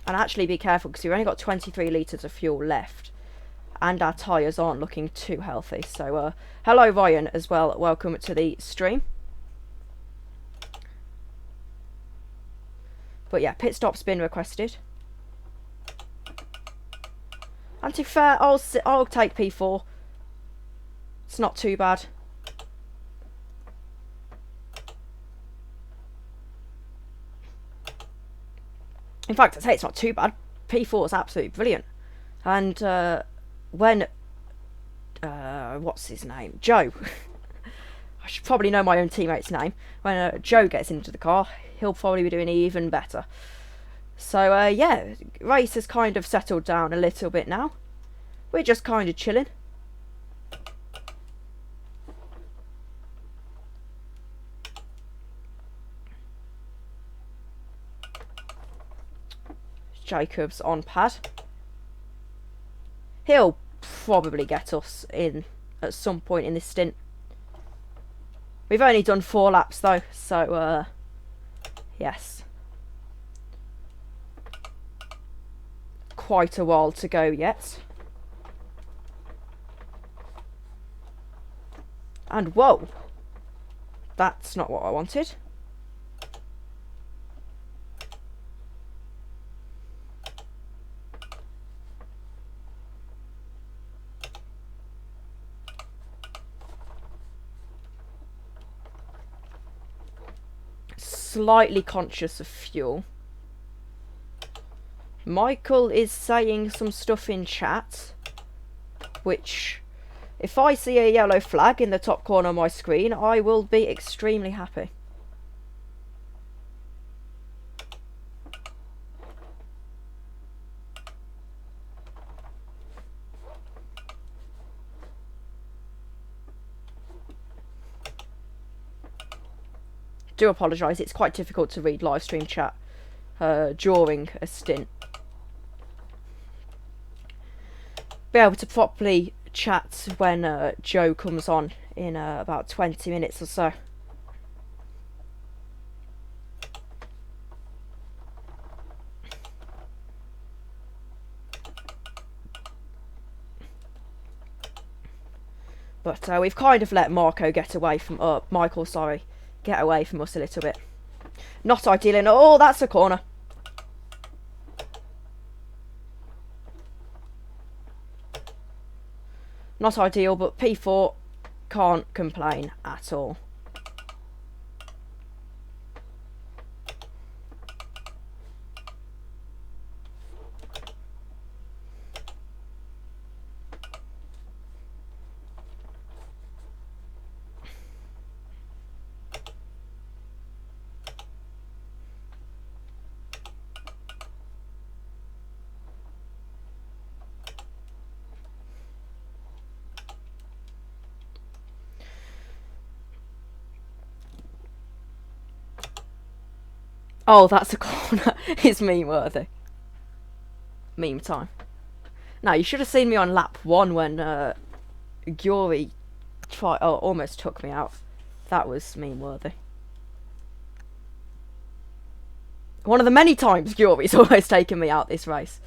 And actually be careful because we've only got 23 litres of fuel left. And our tyres aren't looking too healthy. So, hello Ryan as well. Welcome to the stream. But yeah, pit stop's been requested. And to be fair, I'll take P4. It's not too bad. In fact, I'd say it's not too bad. P4 is absolutely brilliant. And when... what's his name? Joe. I should probably know my own teammate's name. When Joe gets into the car, he'll probably be doing even better. So, yeah, race has kind of settled down a little bit now. We're just kind of chilling. Jacobs on pad. He'll probably get us in at some point in this stint. We've only done 4 laps though, so yes. Quite a while to go yet. And whoa! That's not what I wanted. Slightly conscious of fuel. Michael is saying some stuff in chat, which, if I see a yellow flag in the top corner of my screen, I will be extremely happy. Do apologise, it's quite difficult to read live stream chat during a stint. Be able to properly chat when Joe comes on in about 20 minutes or so. But we've kind of let Marco get away from Michael, sorry, get away from us a little bit. Not ideal in... Oh, that's a corner. Not ideal, but P4 can't complain at all. Oh, that's a corner. It's meme worthy. Meme time. Now, you should have seen me on lap 1 when Gyuri almost took me out. That was meme worthy. One of the many times Gyuri's almost taken me out this race.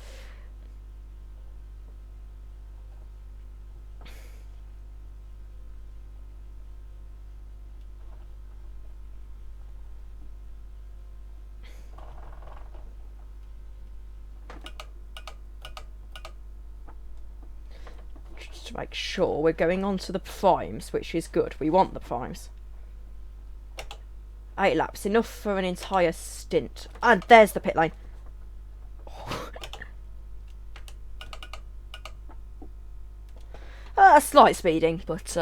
To make sure we're going on to the primes, which is good. We want the primes. 8 laps, enough for an entire stint. And there's the pit lane. A slight speeding, but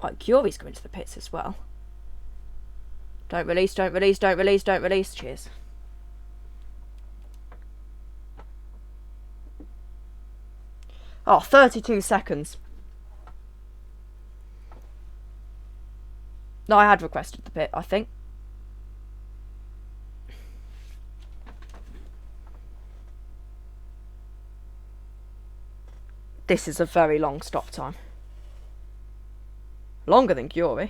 like Gyuri's going to the pits as well. Don't release, don't release, don't release, don't release. Cheers. Oh, 32 seconds. No, I had requested the pit, I think. This is a very long stop time. Longer than Gyuri.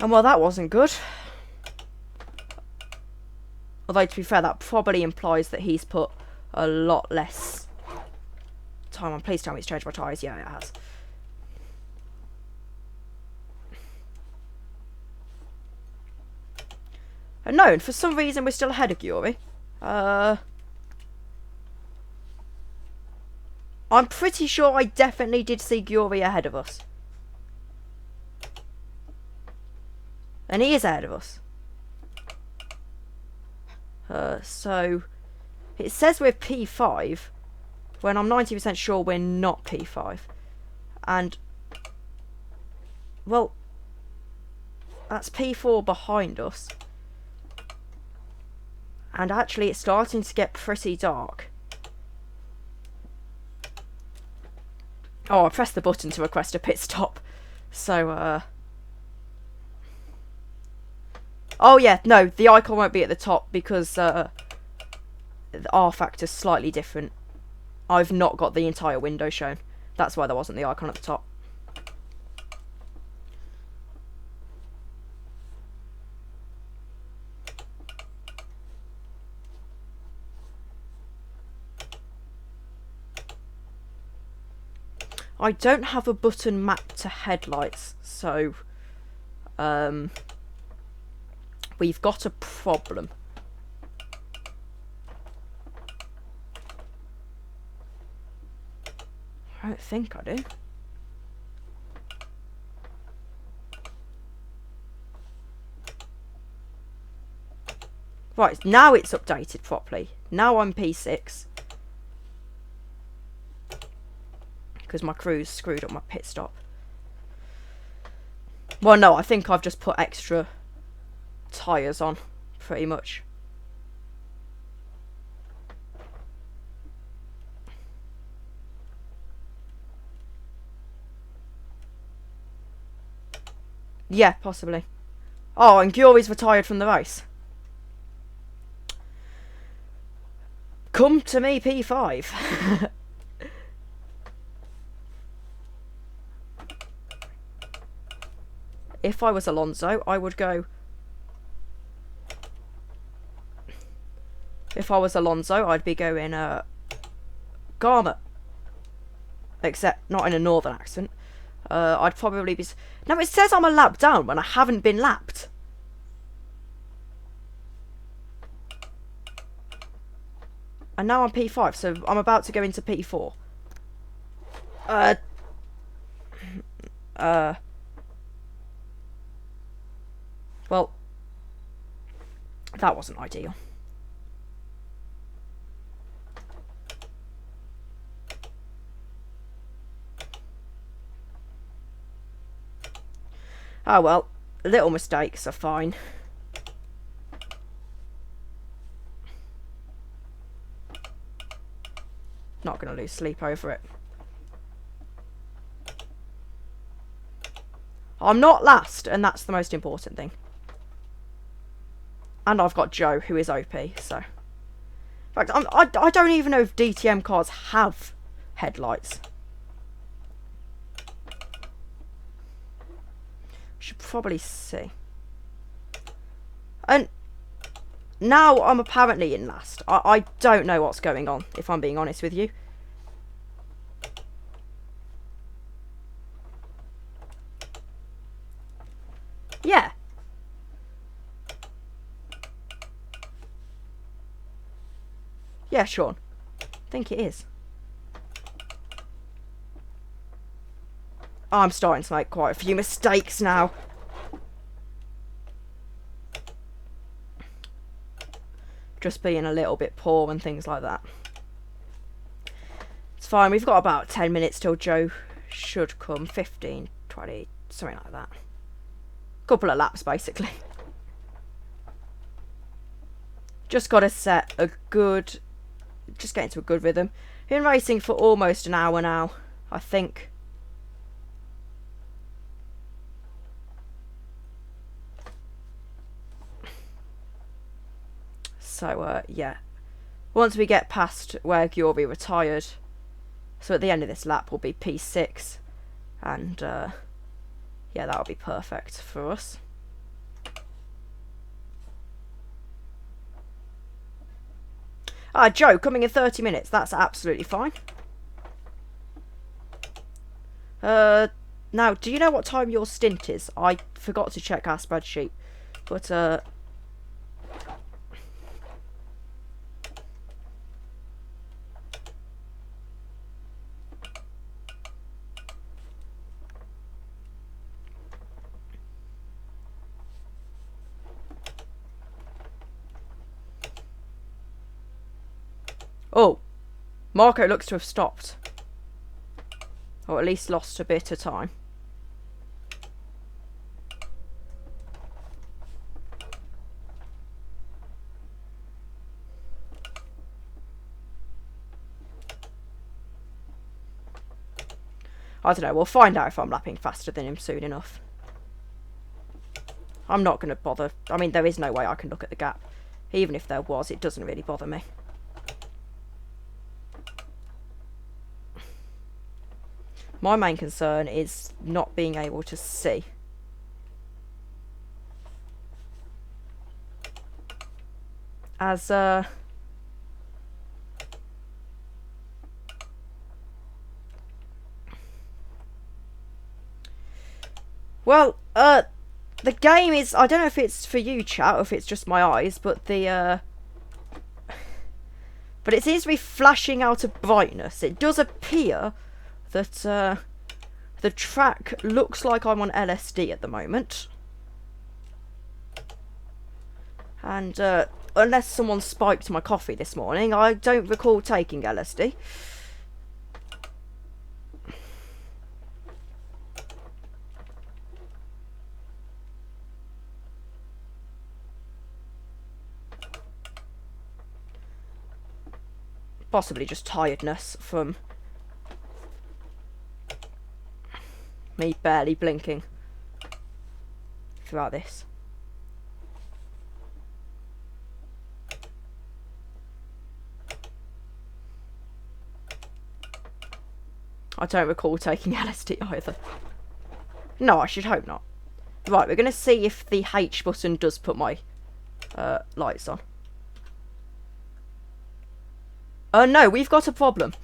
And well, that wasn't good. Although, to be fair, that probably implies that he's put a lot less time on. Please tell me it's changed my tyres. Yeah, it has. And no, and for some reason we're still ahead of Gyuri. I'm pretty sure I definitely did see Gyuri ahead of us. And he is ahead of us. So it says we're P5 when I'm 90% sure we're not P5. And well, that's P4 behind us. And actually it's starting to get pretty dark. Oh, I pressed the button to request a pit stop. So oh yeah, no, the icon won't be at the top because the R factor's slightly different. I've not got the entire window shown. That's why there wasn't the icon at the top. I don't have a button mapped to headlights, so we've got a problem. I don't think I do. Right, now it's updated properly. Now I'm P6. Because my crew's screwed up my pit stop. Well, no, I think I've just put extra tyres on, pretty much. Yeah, possibly. Oh, and Gyuri's retired from the race. Come to me, P5. if I was Alonso, I would go... If I was Alonso, I'd be going, Garma. Except not in a northern accent. I'd probably be... Now, it says I'm a lap down when I haven't been lapped. And now I'm P5, so I'm about to go into P4. Well, that wasn't ideal. Oh well, little mistakes are fine. Not going to lose sleep over it. I'm not last, and that's the most important thing. And I've got Joe, who is OP, so... In fact, I don't even know if DTM cars have headlights. Should probably see. And now I'm apparently in last. I don't know what's going on, if I'm being honest with you. Yeah. Yeah, Sean. I think it is. I'm starting to make quite a few mistakes now. Just being a little bit poor and things like that. It's fine, we've got about 10 minutes till Joe should come. 15, 20, something like that. Couple of laps, basically. Just got to set a good... Just get into a good rhythm. Been racing for almost an hour now, I think. So, yeah. Once we get past where Giorgi retired, so at the end of this lap will be P6. And, yeah, that'll be perfect for us. Joe, coming in 30 minutes. That's absolutely fine. Now, do you know what time your stint is? I forgot to check our spreadsheet. But, oh, Marco looks to have stopped. Or at least lost a bit of time. I don't know, we'll find out if I'm lapping faster than him soon enough. I'm not going to bother. I mean, there is no way I can look at the gap. Even if there was, it doesn't really bother me. My main concern is not being able to see. As, well, the game is, I don't know if it's for you, chat, or if it's just my eyes, but the, but it seems to be flashing out of brightness. It does appear that, the track looks like I'm on LSD at the moment. And, unless someone spiked my coffee this morning, I don't recall taking LSD. Possibly just tiredness from me barely blinking throughout this. I don't recall taking LSD either. No, I should hope not. Right, we're going to see if the H button does put my lights on. Oh no, we've got a problem.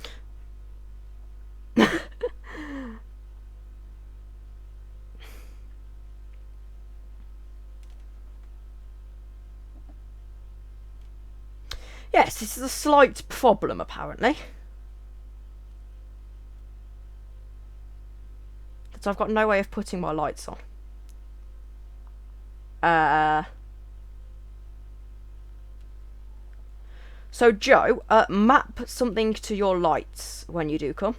Yes, this is a slight problem apparently. But I've got no way of putting my lights on. So Joe, map something to your lights when you do come.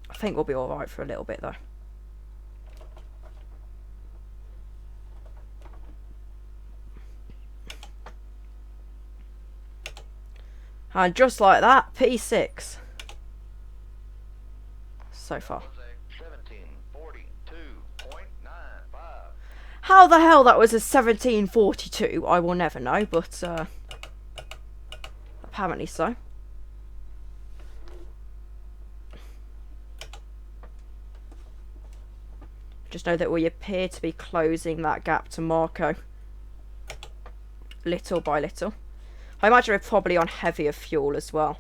I think we'll be alright for a little bit though. And just like that, P6. So far. 1742.95. How the hell that was a 1742, I will never know, but apparently so. Just know that we appear to be closing that gap to Marco. Little by little. I imagine we're probably on heavier fuel as well.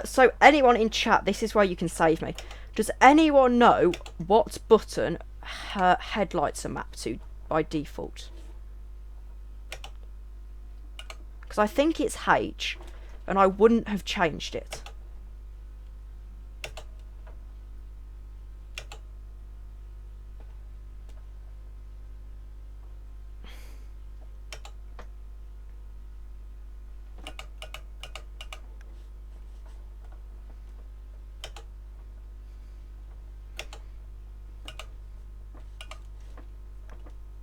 So anyone in chat, this is where you can save me. Does anyone know what button her headlights are mapped to by default? Because I think it's H, and I wouldn't have changed it.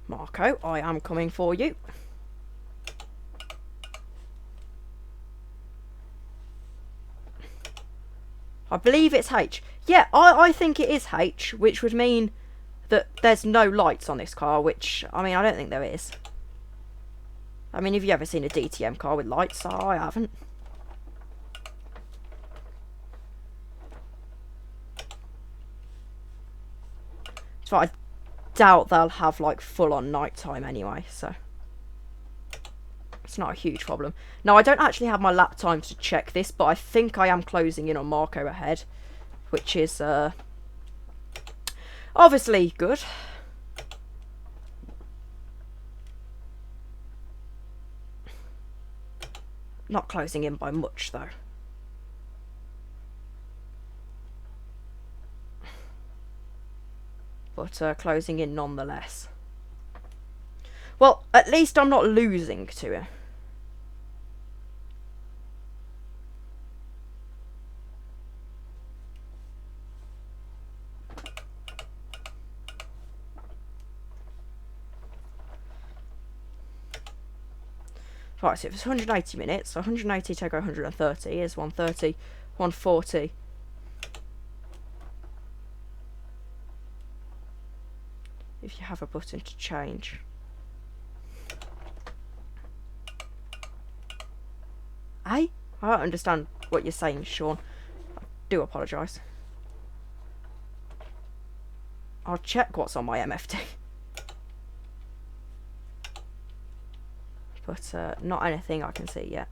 Marco, I am coming for you. I believe it's H. Yeah, I think it is H, which would mean that there's no lights on this car, which, I mean, I don't think there is. I mean, have you ever seen a DTM car with lights? I haven't. So I doubt they'll have, like, full-on nighttime anyway, so it's not a huge problem. Now, I don't actually have my lap time to check this, but I think I am closing in on Marco ahead, which is obviously good. Not closing in by much, though. But closing in nonetheless. Well, at least I'm not losing to it. Right, so if it's 180 minutes, so 180 take 130 is 130, 140. If you have a button to change. I don't understand what you're saying, Sean. I do apologise. I'll check what's on my MFD. But not anything I can see yet.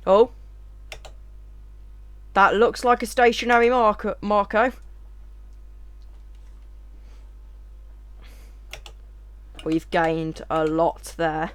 Oh. That looks like a stationary Marco. We've gained a lot there.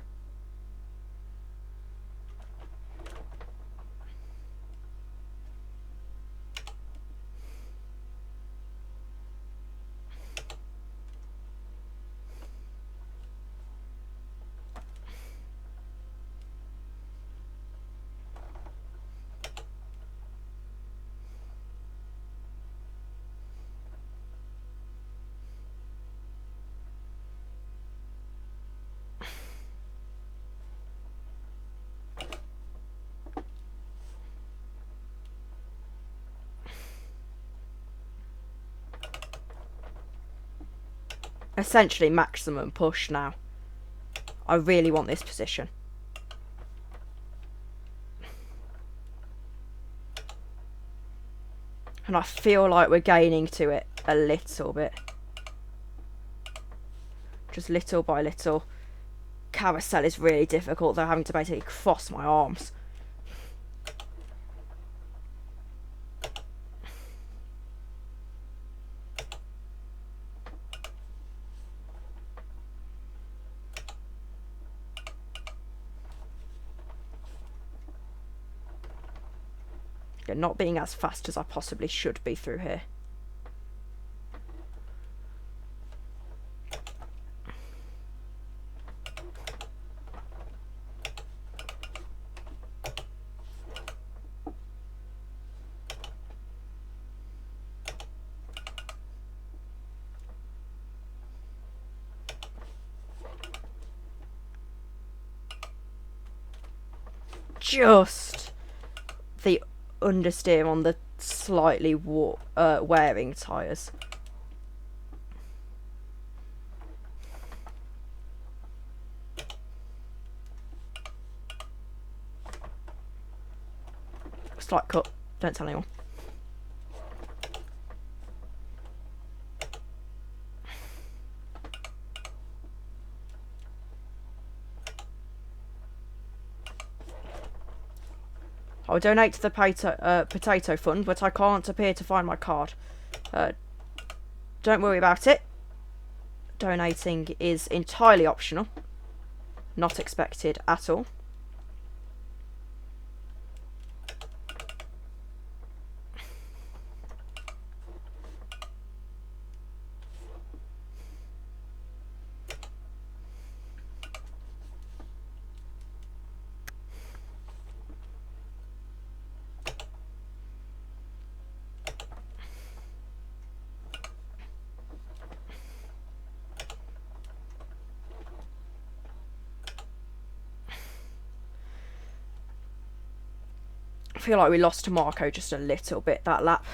Essentially maximum push now. I really want this position. And I feel like we're gaining to it a little bit. Just little by little. Carousel is really difficult, though, having to basically cross my arms. Yeah, not being as fast as I possibly should be through here. Just the understeer on the slightly wearing tyres. Slight cut, don't tell anyone. I'll donate to the potato fund, but I can't appear to find my card. Don't worry about it. Donating is entirely optional. Not expected at all. I feel like we lost to Marco just a little bit that lap.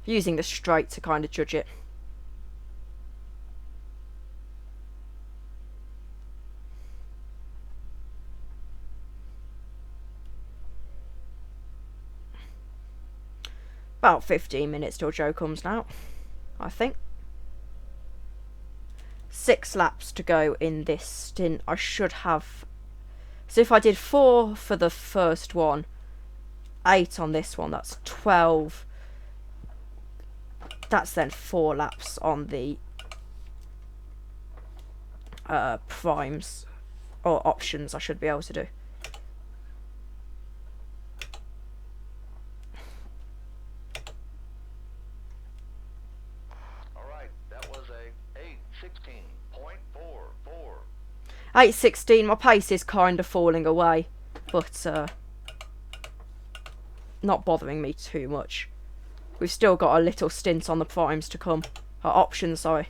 Using the straight to kind of judge it. About 15 minutes till Joe comes now, I think. 6 laps to go in this stint. I should have... So if I did 4 for the first one, 8 on this one, that's 12. That's then 4 laps on the primes, or options I should be able to do. Alright, that was a 8:16.44. 8:16, my pace is kind of falling away, but not bothering me too much. We've still got a little stint on the primes to come. Options, sorry.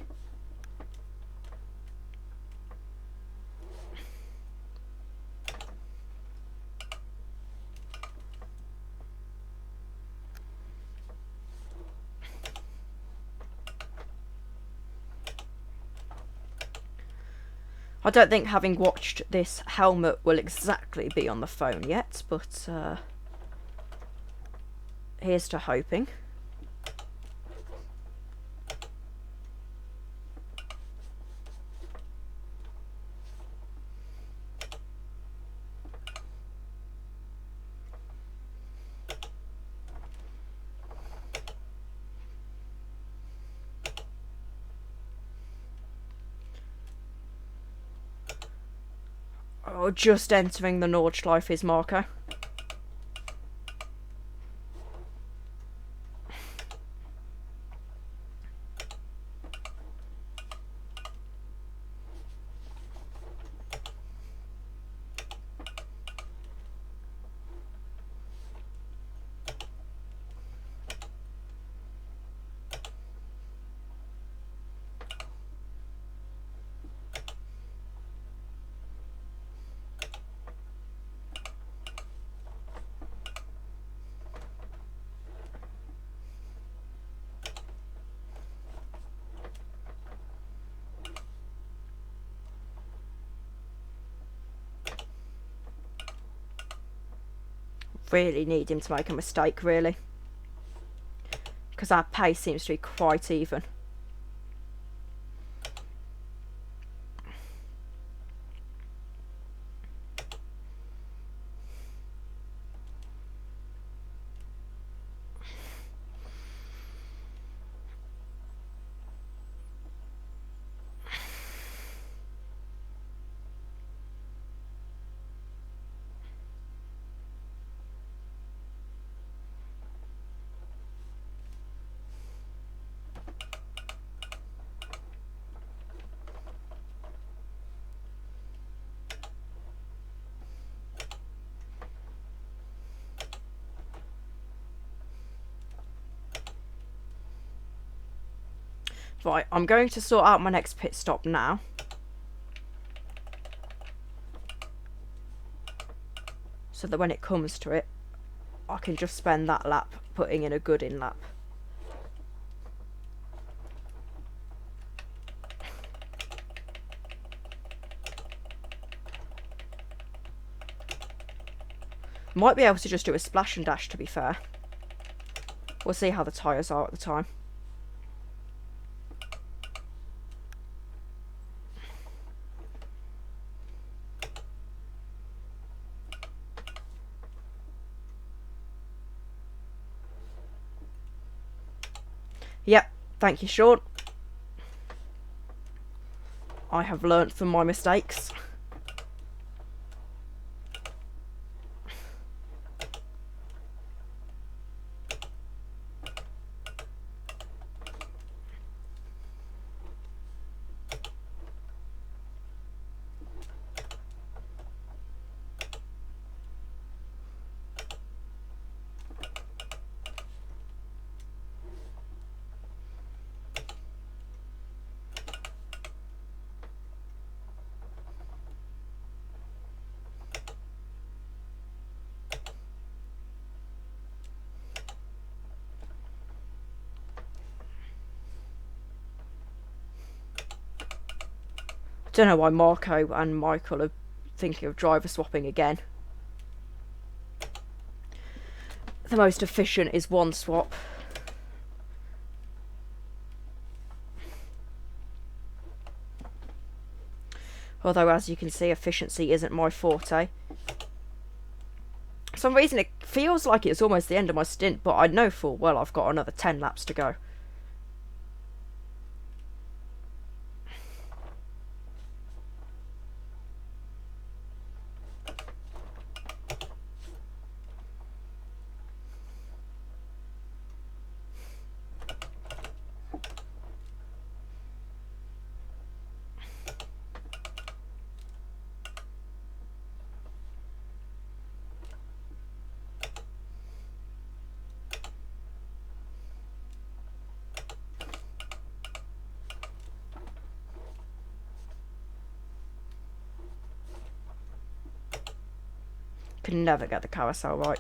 I don't think having watched this helmet will exactly be on the phone yet, but here's to hoping. Oh, just entering the Nordschleife is Marco. Really need him to make a mistake, really. Because our pace seems to be quite even. Right, I'm going to sort out my next pit stop now. So that when it comes to it, I can just spend that lap putting in a good in lap. Might be able to just do a splash and dash, to be fair. We'll see how the tyres are at the time. Yep, thank you, Sean. I have learnt from my mistakes. Don't know why Marco and Michael are thinking of driver swapping again. The most efficient is one swap. Although, as you can see, efficiency isn't my forte. For some reason it feels like it's almost the end of my stint, but I know full well I've got another 10 laps to go. Can never get the carousel right.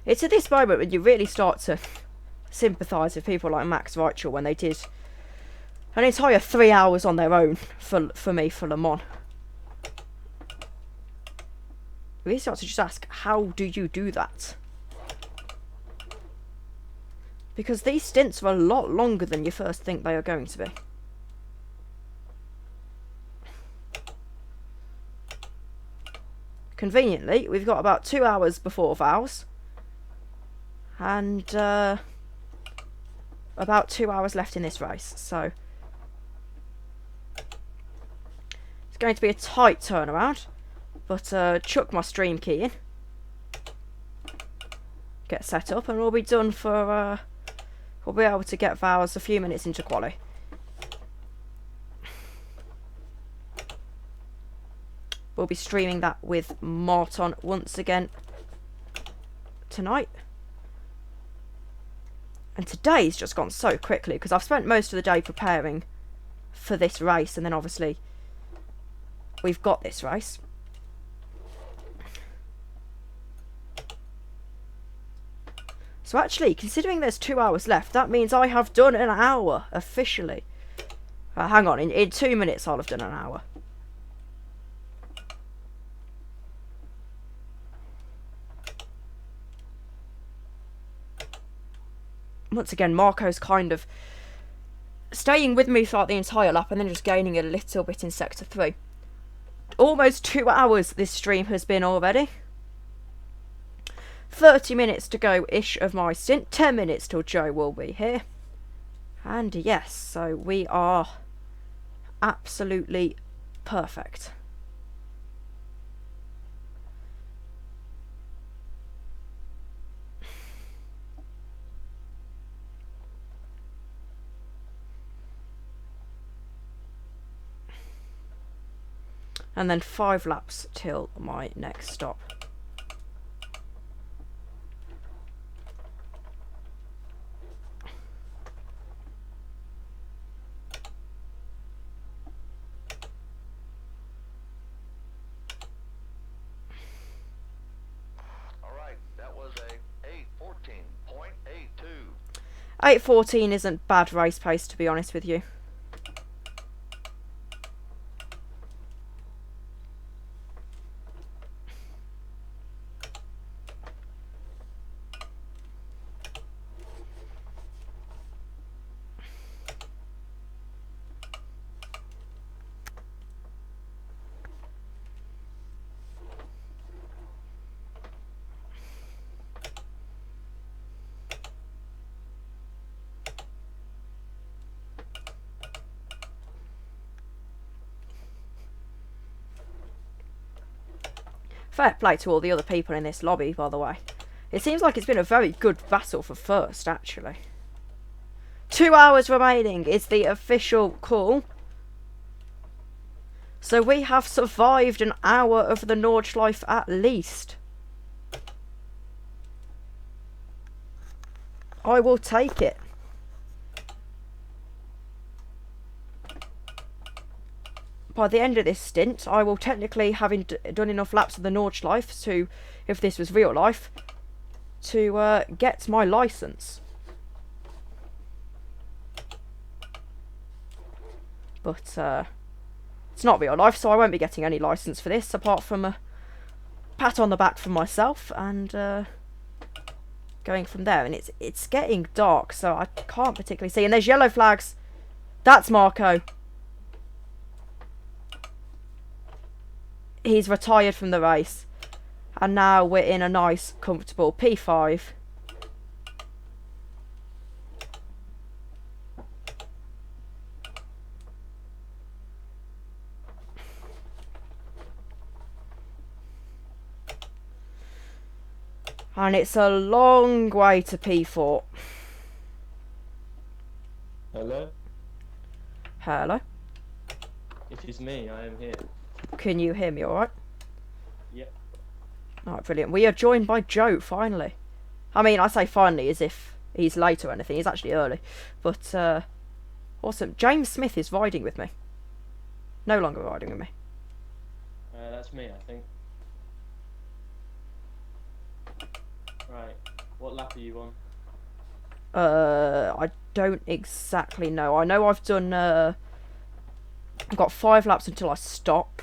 It's at this moment when you really start to sympathise with people like Max Reichel when they did an entire 3 hours on their own for me for Le Mans. You really start to just ask, how do you do that? Because these stints are a lot longer than you first think they are going to be. Conveniently, we've got about 2 hours before vows. And about 2 hours left in this race. So it's going to be a tight turnaround. But chuck my stream key in. Get set up and we'll be done for... we'll be able to get vows a few minutes into quali. We'll be streaming that with Marton once again tonight. And today's just gone so quickly because I've spent most of the day preparing for this race, and then obviously we've got this race. So actually, considering there's 2 hours left, that means I have done an hour officially. Hang on, in 2 minutes I'll have done an hour. Once again, Marco's kind of staying with me throughout the entire lap and then just gaining a little bit in Sector 3. Almost 2 hours this stream has been already. 30 minutes to go-ish of my stint. 10 minutes till Joe will be here. And yes, so we are absolutely perfect. And then 5 laps till my next stop. Alright, that was a 8:14.82. 8:14 isn't bad race pace, to be honest with you. Fair play to all the other people in this lobby, by the way. It seems like it's been a very good battle for first, actually. 2 hours remaining is the official call. So we have survived an hour of the Nordschleife at least. I will take it. By the end of this stint, I will technically have done enough laps of the Nordschleife to, if this was real life, to get my licence. But it's not real life, so I won't be getting any licence for this, apart from a pat on the back from myself and going from there. And it's getting dark, so I can't particularly see. And there's yellow flags. That's Marco. He's retired from the race. And now we're in a nice, comfortable P5. And it's a long way to P4. Hello? Hello? It is me, I am here. Can you hear me alright? Yep. Alright, brilliant. We are joined by Joe, finally. I mean, I say finally as if he's late or anything. He's actually early. But, awesome. James Smith is riding with me. No longer riding with me. That's me, I think. Right. What lap are you on? I don't exactly know. I know I've done, I've got 5 laps until I stop.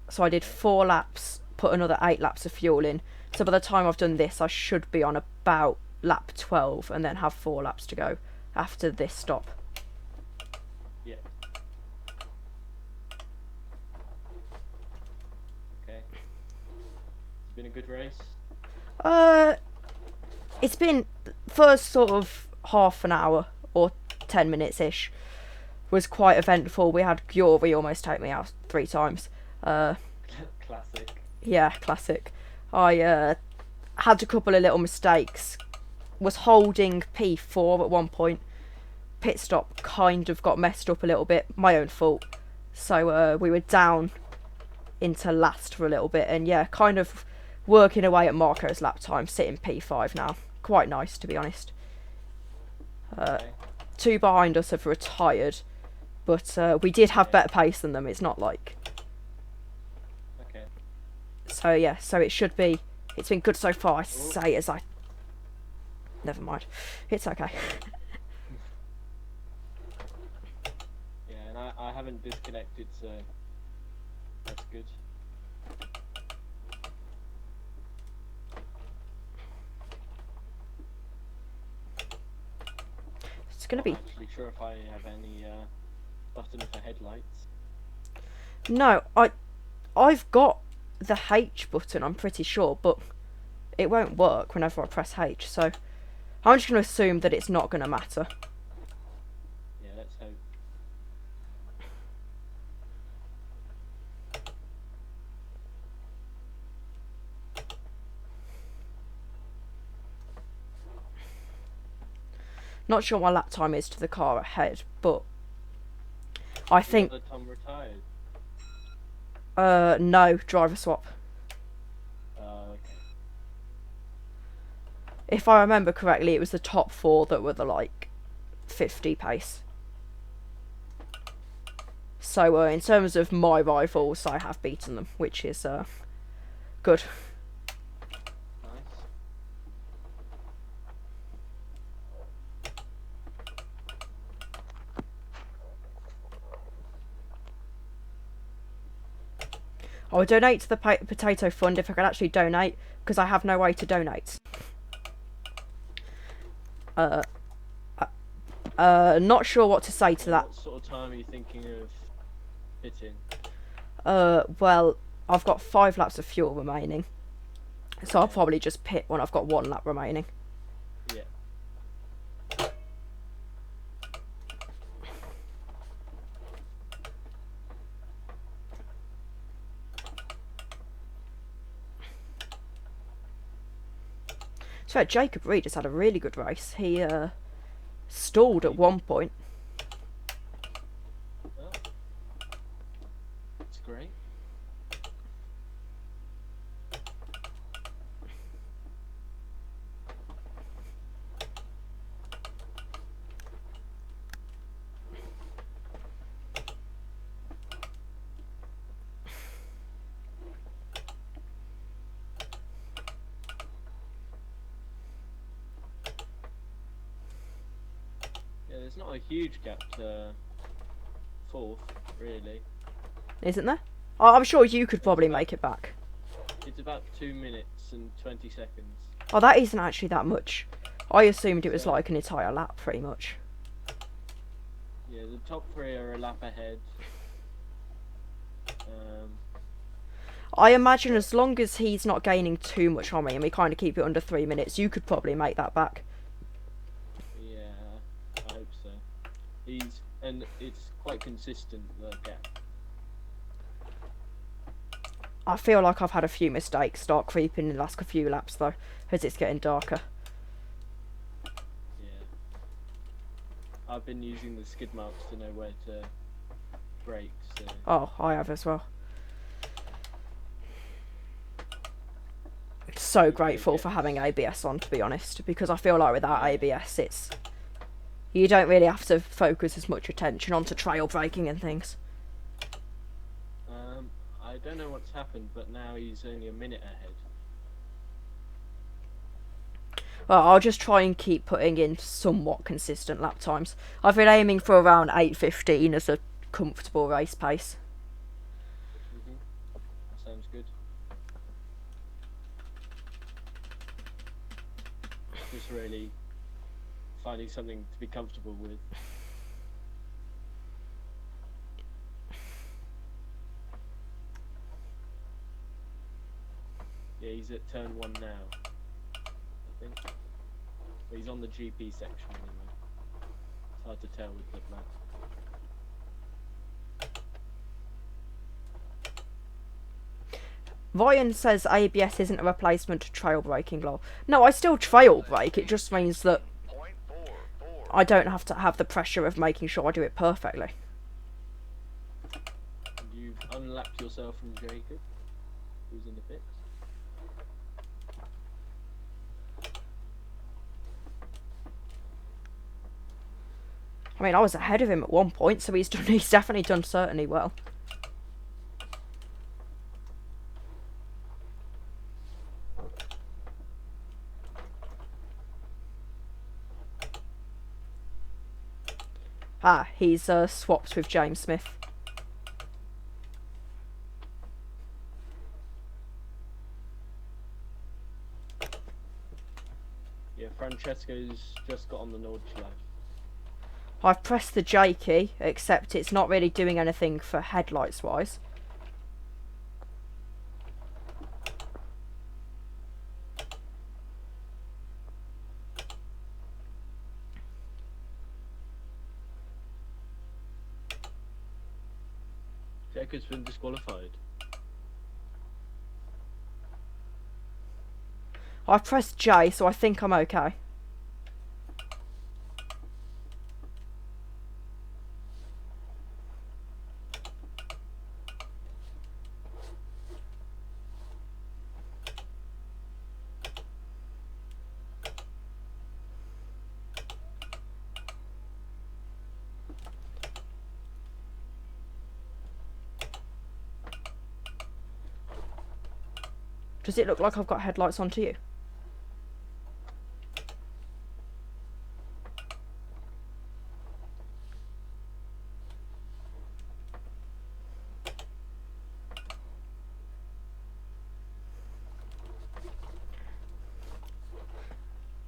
So I did 4 laps, put another 8 laps of fuel in. So by the time I've done this, I should be on about lap 12 and then have 4 laps to go after this stop. Yeah. Okay. It's been a good race. It's been first sort of half an hour or 10 minutes ish was quite eventful. We had Giori almost take me out 3 times. Classic. Yeah, classic. I had a couple of little mistakes. Was holding P4 at one point. Pit stop kind of got messed up a little bit. My own fault. So we were down into last for a little bit. And yeah, kind of working away at Marco's lap time. Sitting P5 now. Quite nice, to be honest. Okay. 2 behind us have retired. But we did have better pace than them. It's not like... Okay. So yeah, so it should be... It's been good so far, I say, as I... Never mind. It's okay. Yeah, and I haven't disconnected, so that's good. It's going to Not be... actually sure if I have any button for headlights. No, I've got the H button, I'm pretty sure, but it won't work whenever I press H, so I'm just going to assume that it's not going to matter. Yeah, let's hope. Not sure what my lap time is to the car ahead, but I think... The Tom retired. No, driver swap. Okay. If I remember correctly, it was the top 4 that were the, like, 50 pace. So, in terms of my rivals, I have beaten them, which is, good. Nice. I would donate to the potato fund if I could actually donate, because I have no way to donate. Not sure what to say to that. What sort of time are you thinking of hitting? Well, I've got 5 laps of fuel remaining, so I'll probably just pit when I've got 1 lap remaining. Yeah. So Jacob Reed has had a really good race. He stalled at one point. Oh. That's great. Yeah, there's not a huge gap to 4th, really. Isn't there? I'm sure you could probably make it back. It's about 2 minutes and 20 seconds. Oh, that isn't actually that much. I assumed it was like an entire lap, pretty much. Yeah, the top 3 are a lap ahead. I imagine as long as he's not gaining too much on me and we kind of keep it under 3 minutes, you could probably make that back. Yeah, I hope so. And it's quite consistent, the gap. I feel like I've had a few mistakes start creeping in the last few laps though, as it's getting darker. Yeah. I've been using the skid marks to know where to brake, so... Oh, I have as well. So grateful for having ABS on, to be honest, because I feel like without ABS it's... You don't really have to focus as much attention onto trail braking and things. I don't know what's happened, but now he's only a minute ahead. Well, I'll just try and keep putting in somewhat consistent lap times. I've been aiming for around 8:15 as a comfortable race pace. That sounds good. Just really finding something to be comfortable with. Yeah, he's at turn 1 now, I think. But he's on the GP section anyway. It's hard to tell with the map. Ryan says ABS isn't a replacement to trail braking, lol. No, I still trail brake, it just means that Point four, four. I don't have to have the pressure of making sure I do it perfectly. And you've unlapped yourself from Jacob, who's in the pits. I mean, I was ahead of him at one point, so he's definitely done certainly well. Ah, he's swapped with James Smith. Yeah, Francesco's just got on the Nordschleife. I've pressed the J key, except it's not really doing anything for headlights wise. Jacob's been disqualified. I've pressed J, so I think I'm okay. Does it look like I've got headlights onto you?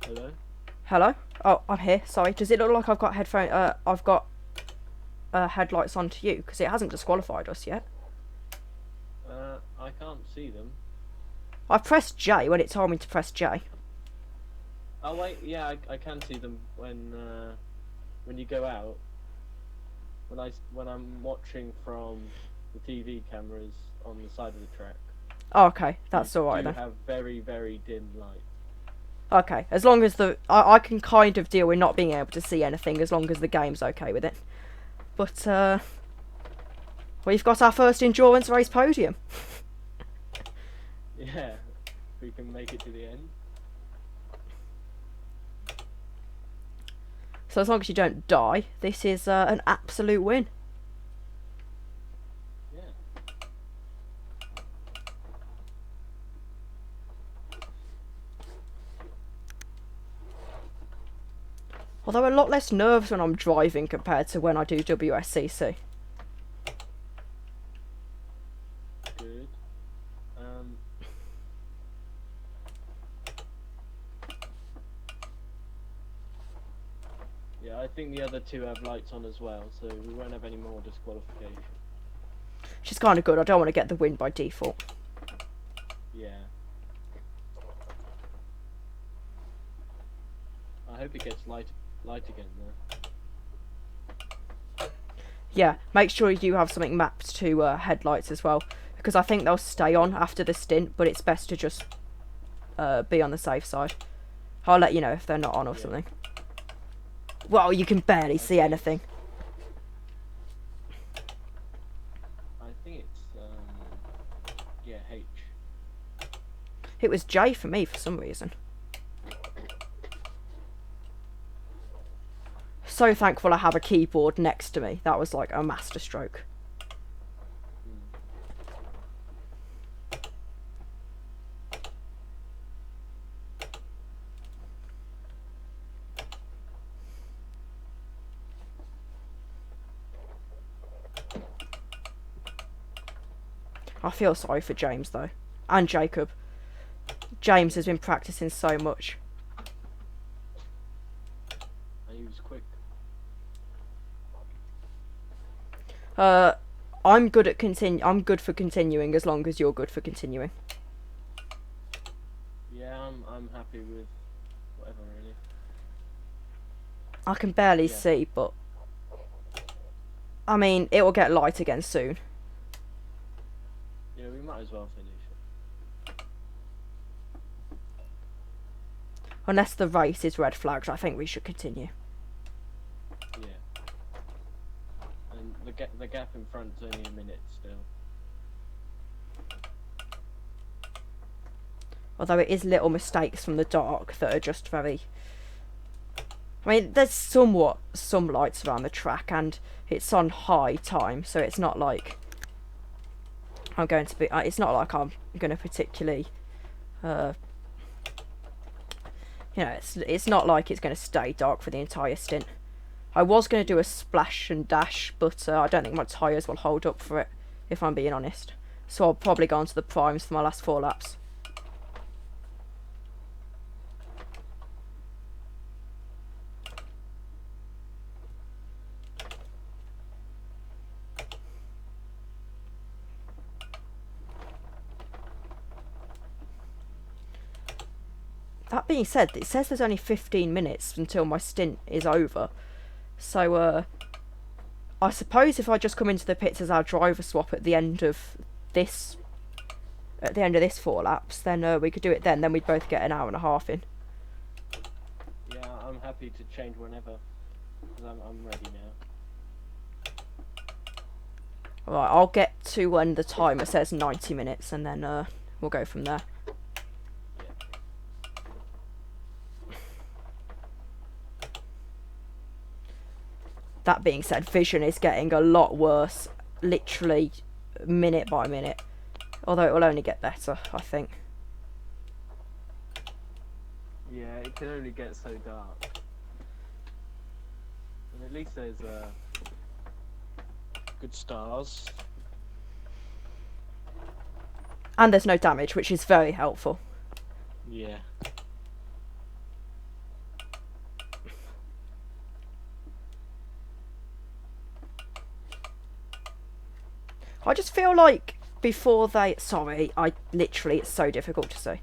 Hello? Hello? Oh, I'm here. Sorry. Does it look like I've got headlights onto you? Because it hasn't disqualified us yet. I can't see them. I pressed J when it told me to press J. Oh wait, yeah, I can see them when you go out. When I'm watching from the TV cameras on the side of the track. Oh, okay, that's alright You then. have very, very dim light. Okay, as long as I can kind of deal with not being able to see anything as long as the game's okay with it. But, we've got our first endurance race podium. Yeah, we can make it to the end. So as long as you don't die, this is an absolute win. Yeah. Although a lot less nerves when I'm driving compared to when I do WSCC. Good. Yeah, I think the other two have lights on as well, so we won't have any more disqualification. Which is kind of good. I don't want to get the win by default. Yeah. I hope it gets light again though. Yeah, make sure you do have something mapped to headlights as well. Because I think they'll stay on after the stint, but it's best to just be on the safe side. I'll let you know if they're not on or something. Well, you can barely see anything. I think it's yeah, H. It was J for me for some reason. So thankful I have a keyboard next to me. That was like a masterstroke. I feel sorry for James though, and Jacob. James has been practicing so much. I'm good at I'm good for continuing as long as you're good for continuing. Yeah, I'm happy with whatever really. I can barely Yeah. see, but I mean, it will get light again soon. Yeah, we might as well finish it. Unless the race is red flagged, I think we should continue. Yeah. And the gap in front's only a minute still. Although it is little mistakes from the dark that are just very... I mean, there's some lights around the track, and it's on high time, so it's not like I'm going to be... it's not like I'm going to particularly... you know, it's not like it's going to stay dark for the entire stint. I was going to do a splash and dash, but I don't think my tyres will hold up for it, if I'm being honest. So I'll probably go on to the primes for my last 4 laps. That being said, it says there's only 15 minutes until my stint is over. So, I suppose if I just come into the pits as our driver swap at the end of this 4 laps, then we could do it then. Then we'd both get an hour and a half in. Yeah, I'm happy to change whenever. Cause I'm ready now. Alright, I'll get to when the timer says 90 minutes, and then we'll go from there. That being said, vision is getting a lot worse, literally minute by minute. Although it will only get better, I think. Yeah, it can only get so dark. And at least there's good stars. And there's no damage, which is very helpful. Yeah. I just feel like before they... Sorry, it's so difficult to see.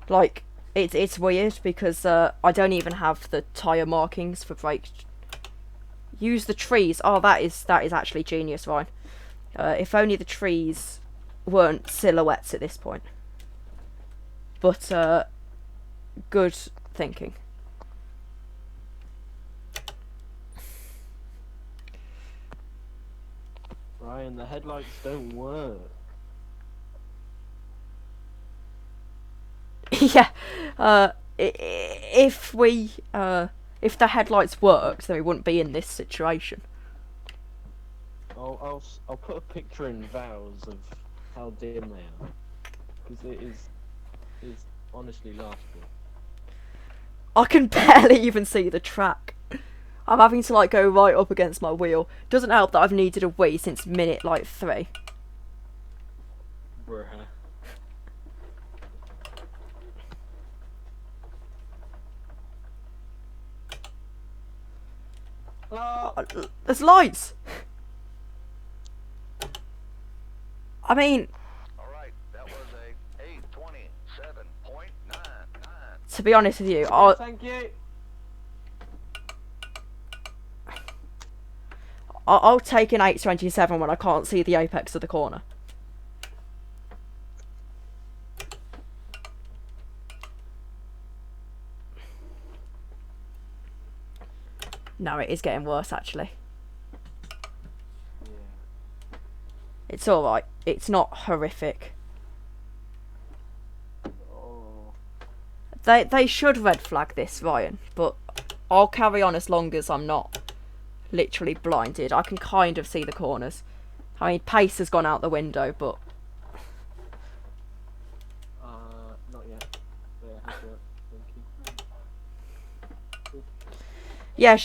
Like, it's weird because I don't even have the tyre markings for brake. Use the trees. Oh, that is actually genius, Ryan. If only the trees weren't silhouettes at this point. But, good thinking. Ryan, the headlights don't work. Yeah. If the headlights worked, then we wouldn't be in this situation. I'll put a picture in Vows of how dim they are, because it is honestly laughable. I can barely even see the track. I'm having to like go right up against my wheel. Doesn't help that I've needed a wee since minute like 3. Bruh. There's lights. I mean, Alright, that was a 8:27.99. to be honest with you, Thank you. I'll take an 8:27 when I can't see the apex of the corner. No, it is getting worse actually. Yeah. It's alright. It's not horrific. Oh. They should red flag this, Ryan, but I'll carry on as long as I'm not literally blinded. I can kind of see the corners. I mean, pace has gone out the window, but Not yet. Yeah, it has worked. Thank you. yeah.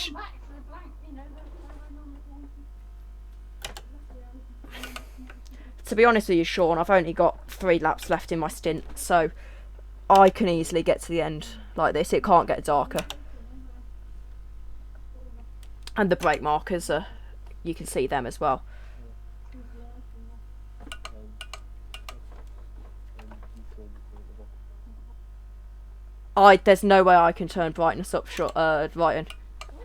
To be honest with you, Sean, I've only got 3 laps left in my stint, so I can easily get to the end like this. It can't get darker. And the brake markers are, you can see them as well. There's no way I can turn brightness up right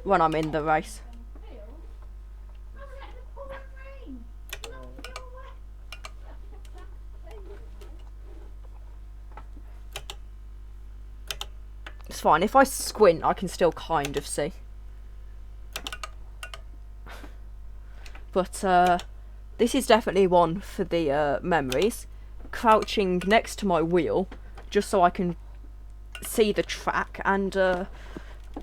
when I'm in the race. It's fine. If I squint, I can still kind of see. But this is definitely one for the memories. Crouching next to my wheel, just so I can see the track, and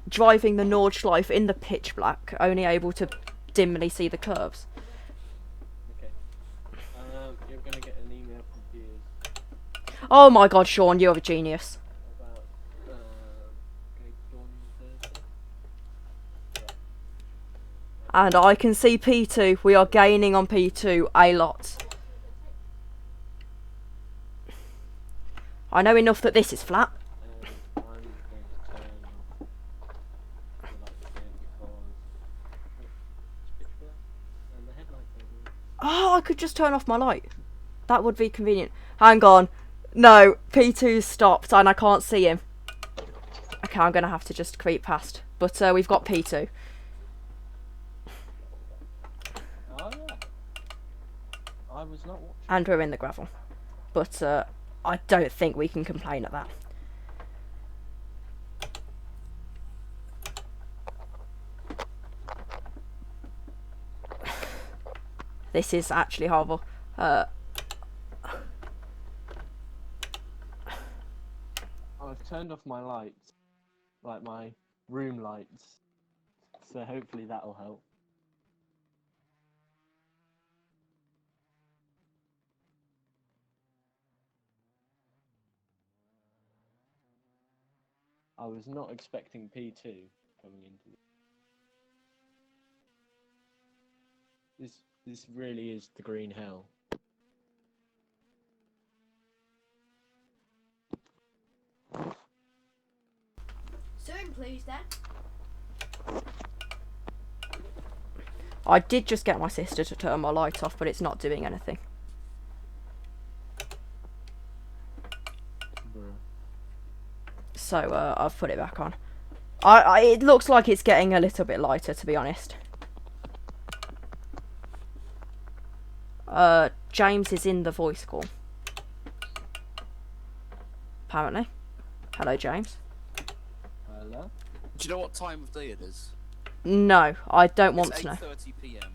driving the Nordschleife in the pitch black, only able to dimly see the curves. Okay. You're gonna get an email from Piers Oh my god, Sean, you're a genius. about on Thursday. And I can see P2. We are gaining on P2 a lot. I know enough that this is flat. And I'm going to turn the lights again because it's pitch black and the headlights are Oh, I could just turn off my light. That would be convenient. Hang on. No, P2's stopped and I can't see him. Okay, I'm going to have to just creep past. But we've got P2. Oh yeah. I was not watching. And we're in the gravel. But I don't think we can complain at that. This is actually horrible. I've turned off my lights, like my room lights, so hopefully that'll help. I was not expecting P2 coming into this. This really is the green hell. Soon, please, then. I did just get my sister to turn my light off, but it's not doing anything. So I've put it back on. It looks like it's getting a little bit lighter, to be honest. James is in the voice call. Apparently. Hello, James. Hello? Do you know what time of day it is? No, I don't want It's to know. 8:30 p.m.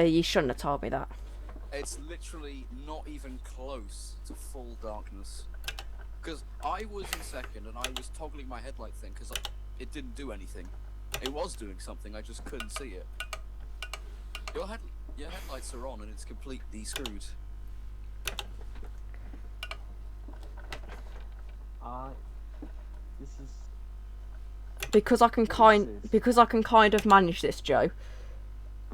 You shouldn't have told me that. It's literally not even close to full darkness. Because I was in second and I was toggling my headlight thing because it didn't do anything. It was doing something, I just couldn't see it. Your headlights are on and it's completely screwed. This is Because I can kind of manage this, Joe.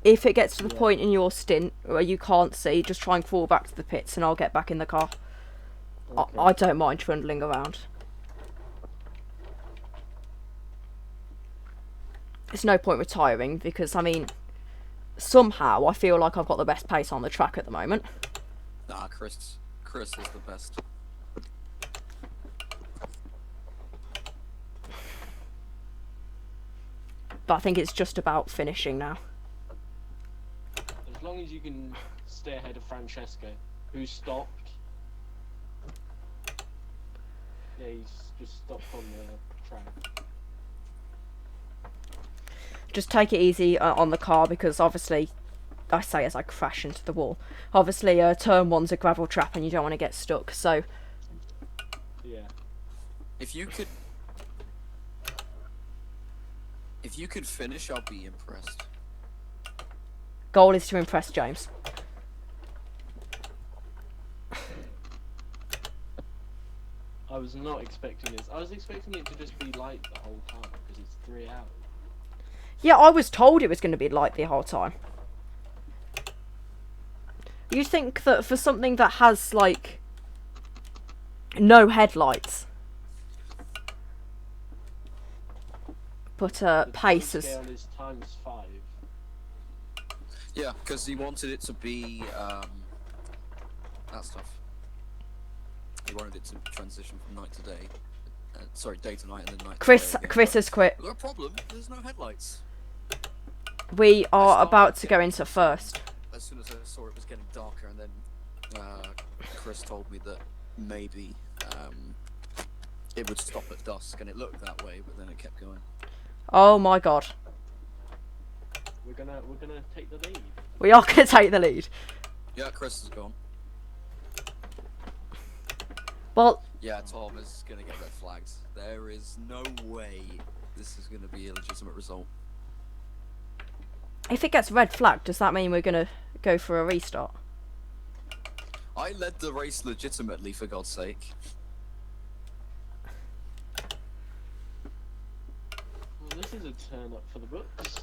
If it gets to the point in your stint where you can't see, just try and fall back to the pits and I'll get back in the car. okay. I don't mind trundling around. There's no point retiring because, I mean, somehow I feel like I've got the best pace on the track at the moment. Nah, Chris is the best. But I think it's just about finishing now. As long as you can stay ahead of Francesco, who stopped. Yeah, he's just stopped on the track. Just take it easy on the car because obviously, I say as I crash into the wall. Obviously, turn one's a gravel trap and you don't want to get stuck. So Yeah. If you could finish, I'll be impressed. goal is to impress James. I was not expecting this. I was expecting it to just be light the whole time because it's 3 hours. Yeah, I was told it was going to be light the whole time. You think that for something that has, like, no headlights, But The pace time is... scale is ×5. Yeah, because he wanted it to be that stuff. He wanted it to transition from night to day. Sorry, day to night and then night Chris, to day again. Chris has quit. We've got a problem. There's no headlights. We are started about to go getting into concerned first. As soon as I saw it was getting darker, and then Chris told me that maybe it would stop at dusk, and it looked that way, but then it kept going. Oh my god. We're gonna take the lead. We are going to take the lead. Yeah, Chris is gone. Well, Yeah, Tom is gonna get red flags. There is no way this is gonna be a legitimate result. if it gets red flag, does that mean we're going to go for a restart? I led the race legitimately, for God's sake. Well, this is a turn up for the books.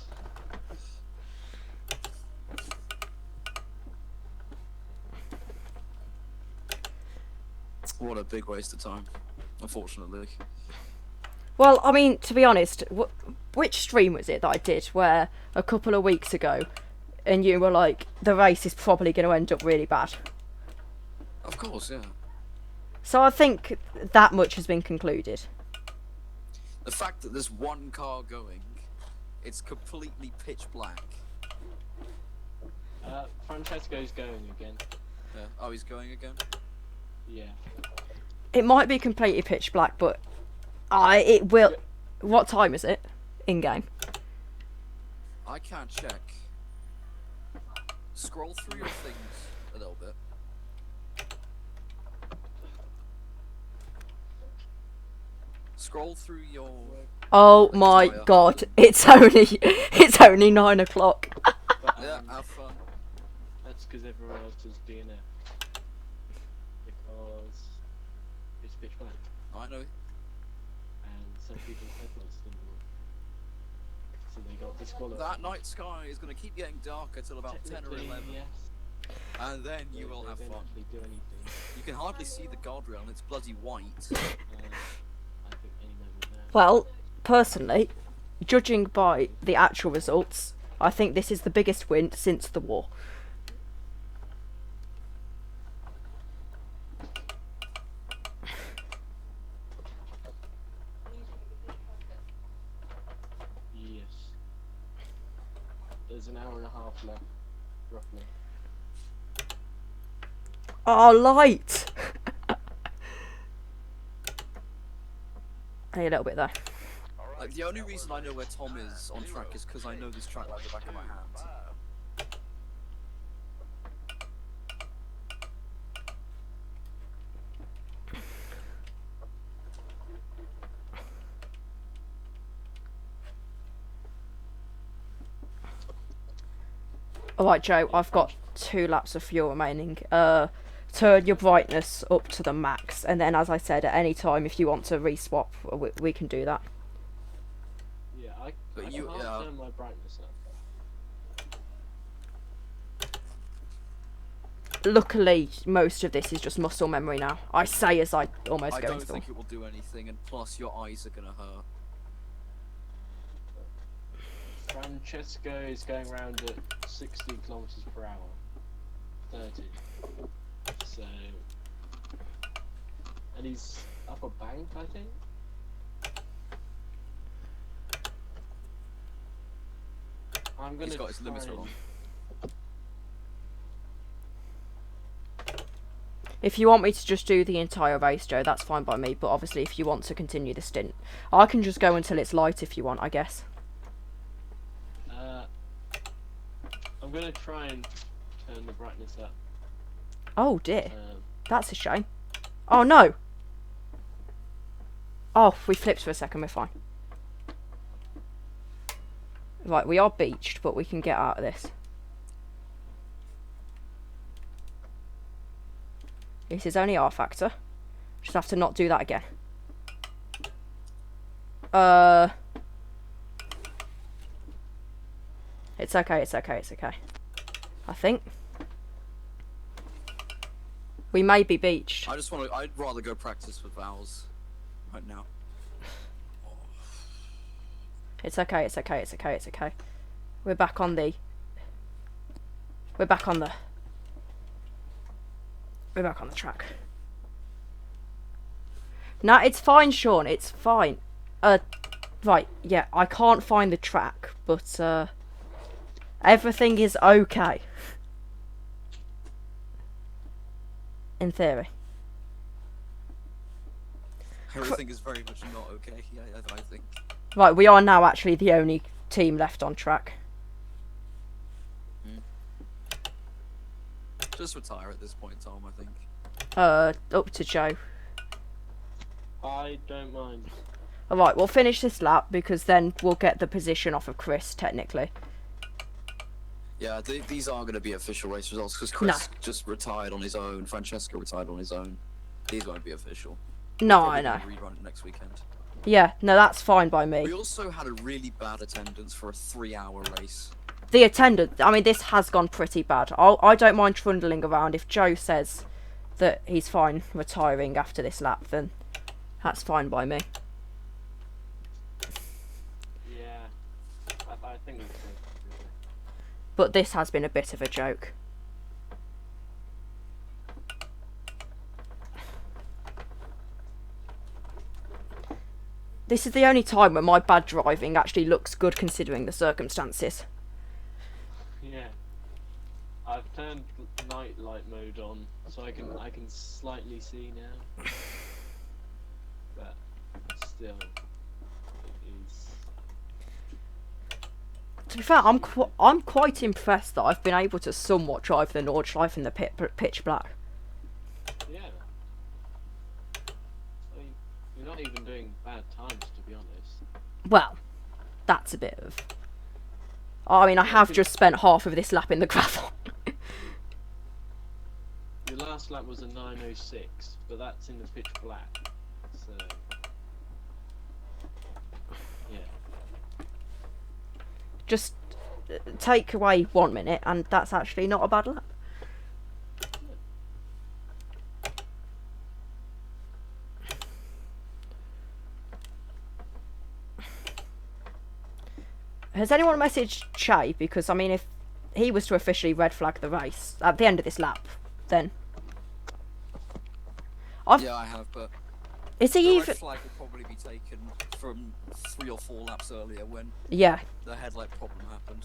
What a big waste of time, unfortunately. Well, I mean, to be honest, which stream was it that I did where a couple of weeks ago and you were like, the race is probably going to end up really bad? Of course, yeah. So I think that much has been concluded. The fact that there's one car going, it's completely pitch black. Francesco's going again. Yeah. Oh, he's going again? Yeah. It might be completely pitch black, but it will... What time is it? In-game? I can't check. Scroll through your things a little bit. Scroll through your... Oh my god, it's only 9 o'clock. But, Yeah, have fun. that's because everyone else is DNF. Because it's pitch black. I know. And some people's headlights didn't work. So they got disqualified. That night sky is going to keep getting darker till about 10 or Technically, 11. yes. And then you They- will they have don't fun. actually do anything. You can hardly see the guardrail and it's bloody white. I think any moment now. Well, personally, judging by the actual results, I think this is the biggest win since the war. Yes. There's an hour and a half left, roughly. Oh, light! Only a little bit there. Like, the only reason I know where Tom is on track is because I know this track like the back of my hand. Alright, Joe, I've got 2 laps of fuel remaining. Turn your brightness up to the max, and then, as I said, at any time, if you want to reswap, we can do that. Yeah, But I you- can't yeah. turn my brightness up. Luckily, most of this is just muscle memory now. I say as I almost I go don't into the think it will do anything, and plus your eyes are gonna hurt. Francesco is going around at 60 kilometers per hour. 30. So. And he's up a bank, I think? I'm gonna He's got his try limiter and- on. If you want me to just do the entire race, Joe, that's fine by me. But obviously, if you want to continue the stint, I can just go until it's light if you want, I guess. I'm gonna try and turn the brightness up. Oh dear, Um, that's a shame. Oh no! Oh, we flipped for a second, we're fine. Right, we are beached, but we can get out of this. This is only R factor. Just have to not do that again. It's okay, it's okay, it's okay. I think. We may be beached. I'd rather go practice with vowels right now. It's okay. It's okay. It's okay. It's okay. We're back on the. We're back on the. We're back on the track. No, it's fine, Sean. It's fine. Right. Yeah, I can't find the track, but everything is okay. In theory. Everything is very much not okay. Yeah, I think. Right, we are now actually the only team left on track. Just retire at this point, Tom. I think. Up to Joe. I don't mind. Alright, we'll finish this lap because then we'll get the position off of Chris, technically. Yeah, these are going to be official race results because Chris just retired on his own. Francesco retired on his own. These won't be official. No, Probably I know. gonna rerun it next weekend. Yeah, no, that's fine by me. We also had a really bad attendance for a 3-hour race. The attendant, I mean, this has gone pretty bad. I don't mind trundling around. If Joe says that he's fine retiring after this lap, then that's fine by me. Yeah, I think we can. But this has been a bit of a joke. This is the only time when my bad driving actually looks good considering the circumstances. Yeah. I've turned night light mode on, so I can slightly see now. But still, it is. To be fair, I'm quite impressed that I've been able to somewhat drive the Nordschleife in the pitch black. Yeah. I mean, you're not even doing bad times, to be honest. Well, that's a bit of... I mean, I have just spent half of this lap in the gravel. Your last lap was a 9:06, but that's in the pitch black. So, yeah. Just take away 1 minute and that's actually not a bad lap. Has anyone messaged Che? Because, I mean, if he was to officially red flag the race at the end of this lap, then... Yeah, I have, but Is the he even... red flag will probably be taken from 3 or 4 laps earlier when Yeah, the headlight problem happened.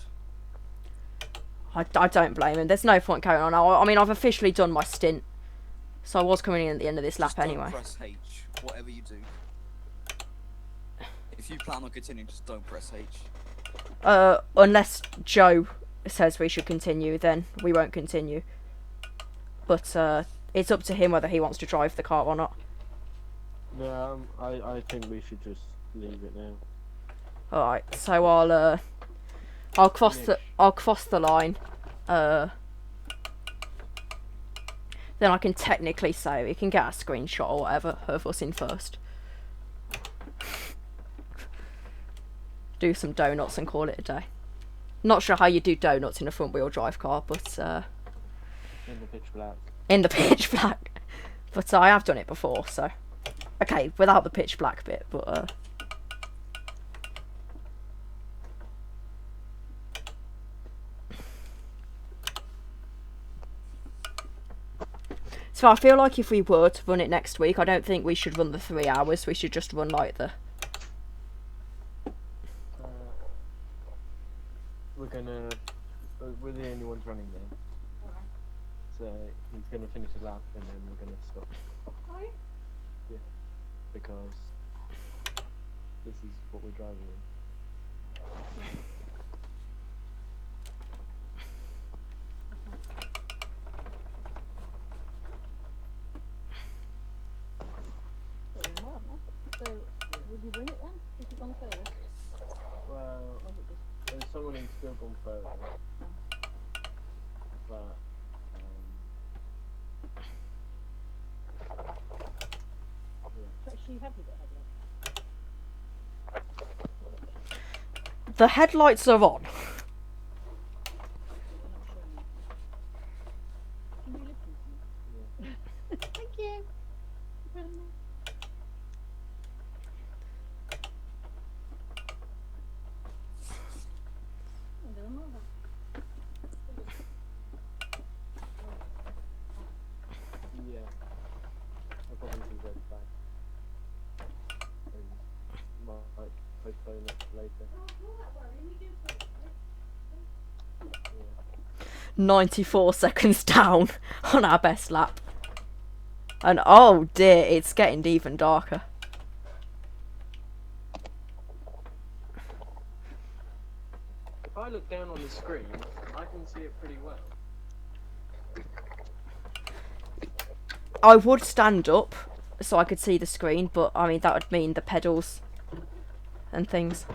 I don't blame him. There's no point carrying on. I mean, I've officially done my stint. So I was coming in at the end of this lap Just anyway. Don't press H, whatever you do. If you plan on continuing, just don't press H. Unless Joe says we should continue, then we won't continue. But it's up to him whether he wants to drive the car or not. No, I think we should just leave it now. All right, so I'll cross the line. Then I can technically say we can get a screenshot or whatever of us in first. Do some donuts and call it a day. Not sure how you do donuts in a front wheel drive car, but In the pitch black. in the pitch black. But I have done it before, so okay, without the pitch black bit, but so I feel like if we were to run it next week, I don't think we should run the 3 hours. We should just run like the... We're the only ones running then. So he's gonna finish his lap and then we're gonna stop. Yeah. Because this is what we're driving in. So, would you win it then? If you've gone further? Well, there's someone who's still gone further. But, So actually, have you got headlights? The headlights are on. Can you listen to me? Thank you. later. 94 seconds down on our best lap. And oh dear, it's getting even darker. If I look down on the screen, I can see it pretty well. I would stand up so I could see the screen, but I mean that would mean the pedals and things.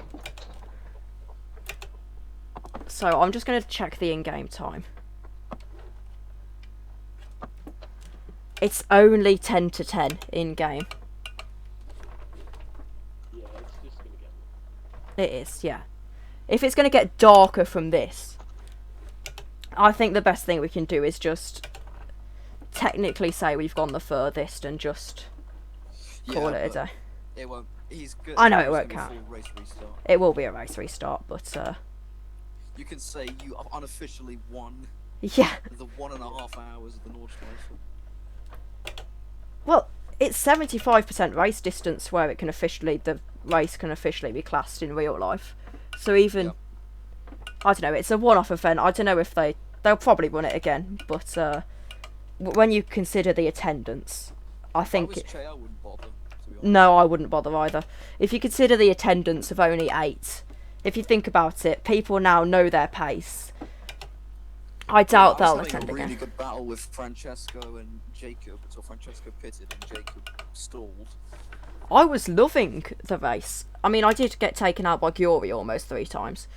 So I'm just going to check the in-game time. It's only 10 to 10 in-game. Yeah, it's just gonna get. It is, yeah. If it's going to get darker from this, I think the best thing we can do is just technically say we've gone the furthest and just call it a day. It won't. He's good. I know it it's won't gonna be count. full race restart. It will be a race restart, but You can say you have unofficially won yeah. the 1.5 hours of the Nordschleife. Well, it's 75% race distance where it can officially, the race can officially be classed in real life. So even, Yep. I don't know, it's a one-off event. I don't know if they'll probably run it again, but when you consider the attendance, I think. If I was Che, I wouldn't bother. To be honest. No, I wouldn't bother either. If you consider the attendance of only 8, if you think about it, people now know their pace. I doubt I was they'll having attend a really again. good battle with Francesco and Jacob until Francesco pitted and Jacob stalled. I was loving the race. I mean, I did get taken out by Giori almost 3 times,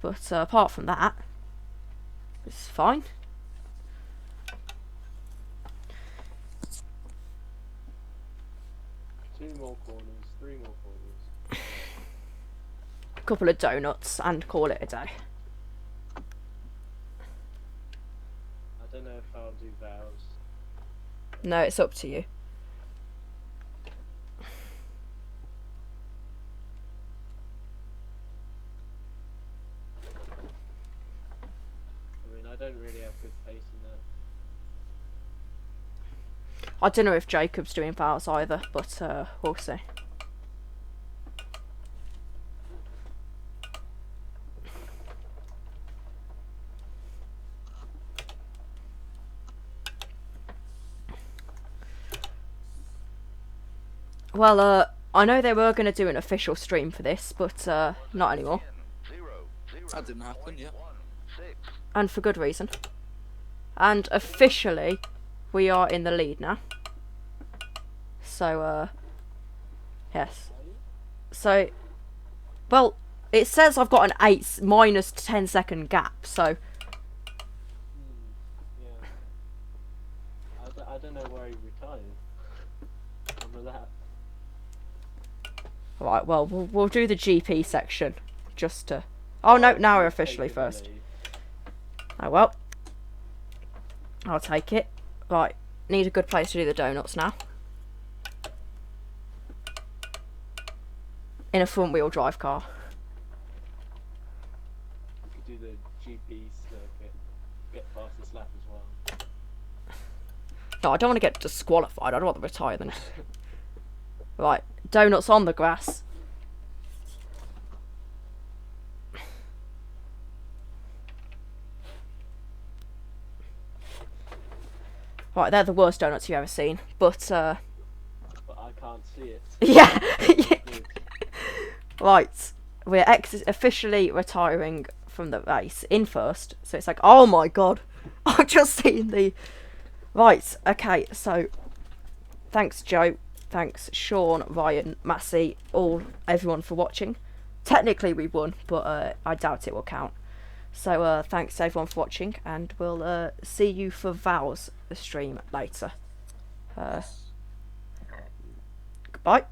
but apart from that, it's fine. Two more corners, 3 more corners. A couple of donuts and call it a day. I don't know if I'll do vows. No, it's up to you. I mean, I don't really have good pace in that. I don't know if Jacob's doing vows either, but we'll see. Well, I know they were going to do an official stream for this, but not anymore. 0, 0, That didn't happen, yeah. 1, 6. And for good reason. And officially, we are in the lead now. So, yes. So, well, it says I've got an 8 minus 10 second gap, so Yeah. I don't know where he retired. Remember that? right, well, we'll do the GP section just to. Oh no, now we're officially Take the first. lead. Oh well, I'll take it. Right, need a good place to do the donuts now. In a front wheel drive car. You could do the GP circuit. Get past this lap as well. No, I don't want to get disqualified. I'd rather retire than. Right, donuts on the grass. Right, they're the worst donuts you've ever seen, but But I can't see it. yeah. Good. Right, we're officially retiring from the race in first, so it's like, oh my god, I've just seen the. Right, okay, so thanks Joe, thanks Sean, Ryan, Massey, everyone for watching. Technically we won, but I doubt it will count. So thanks everyone for watching, and we'll see you for Vows, the stream later. Goodbye.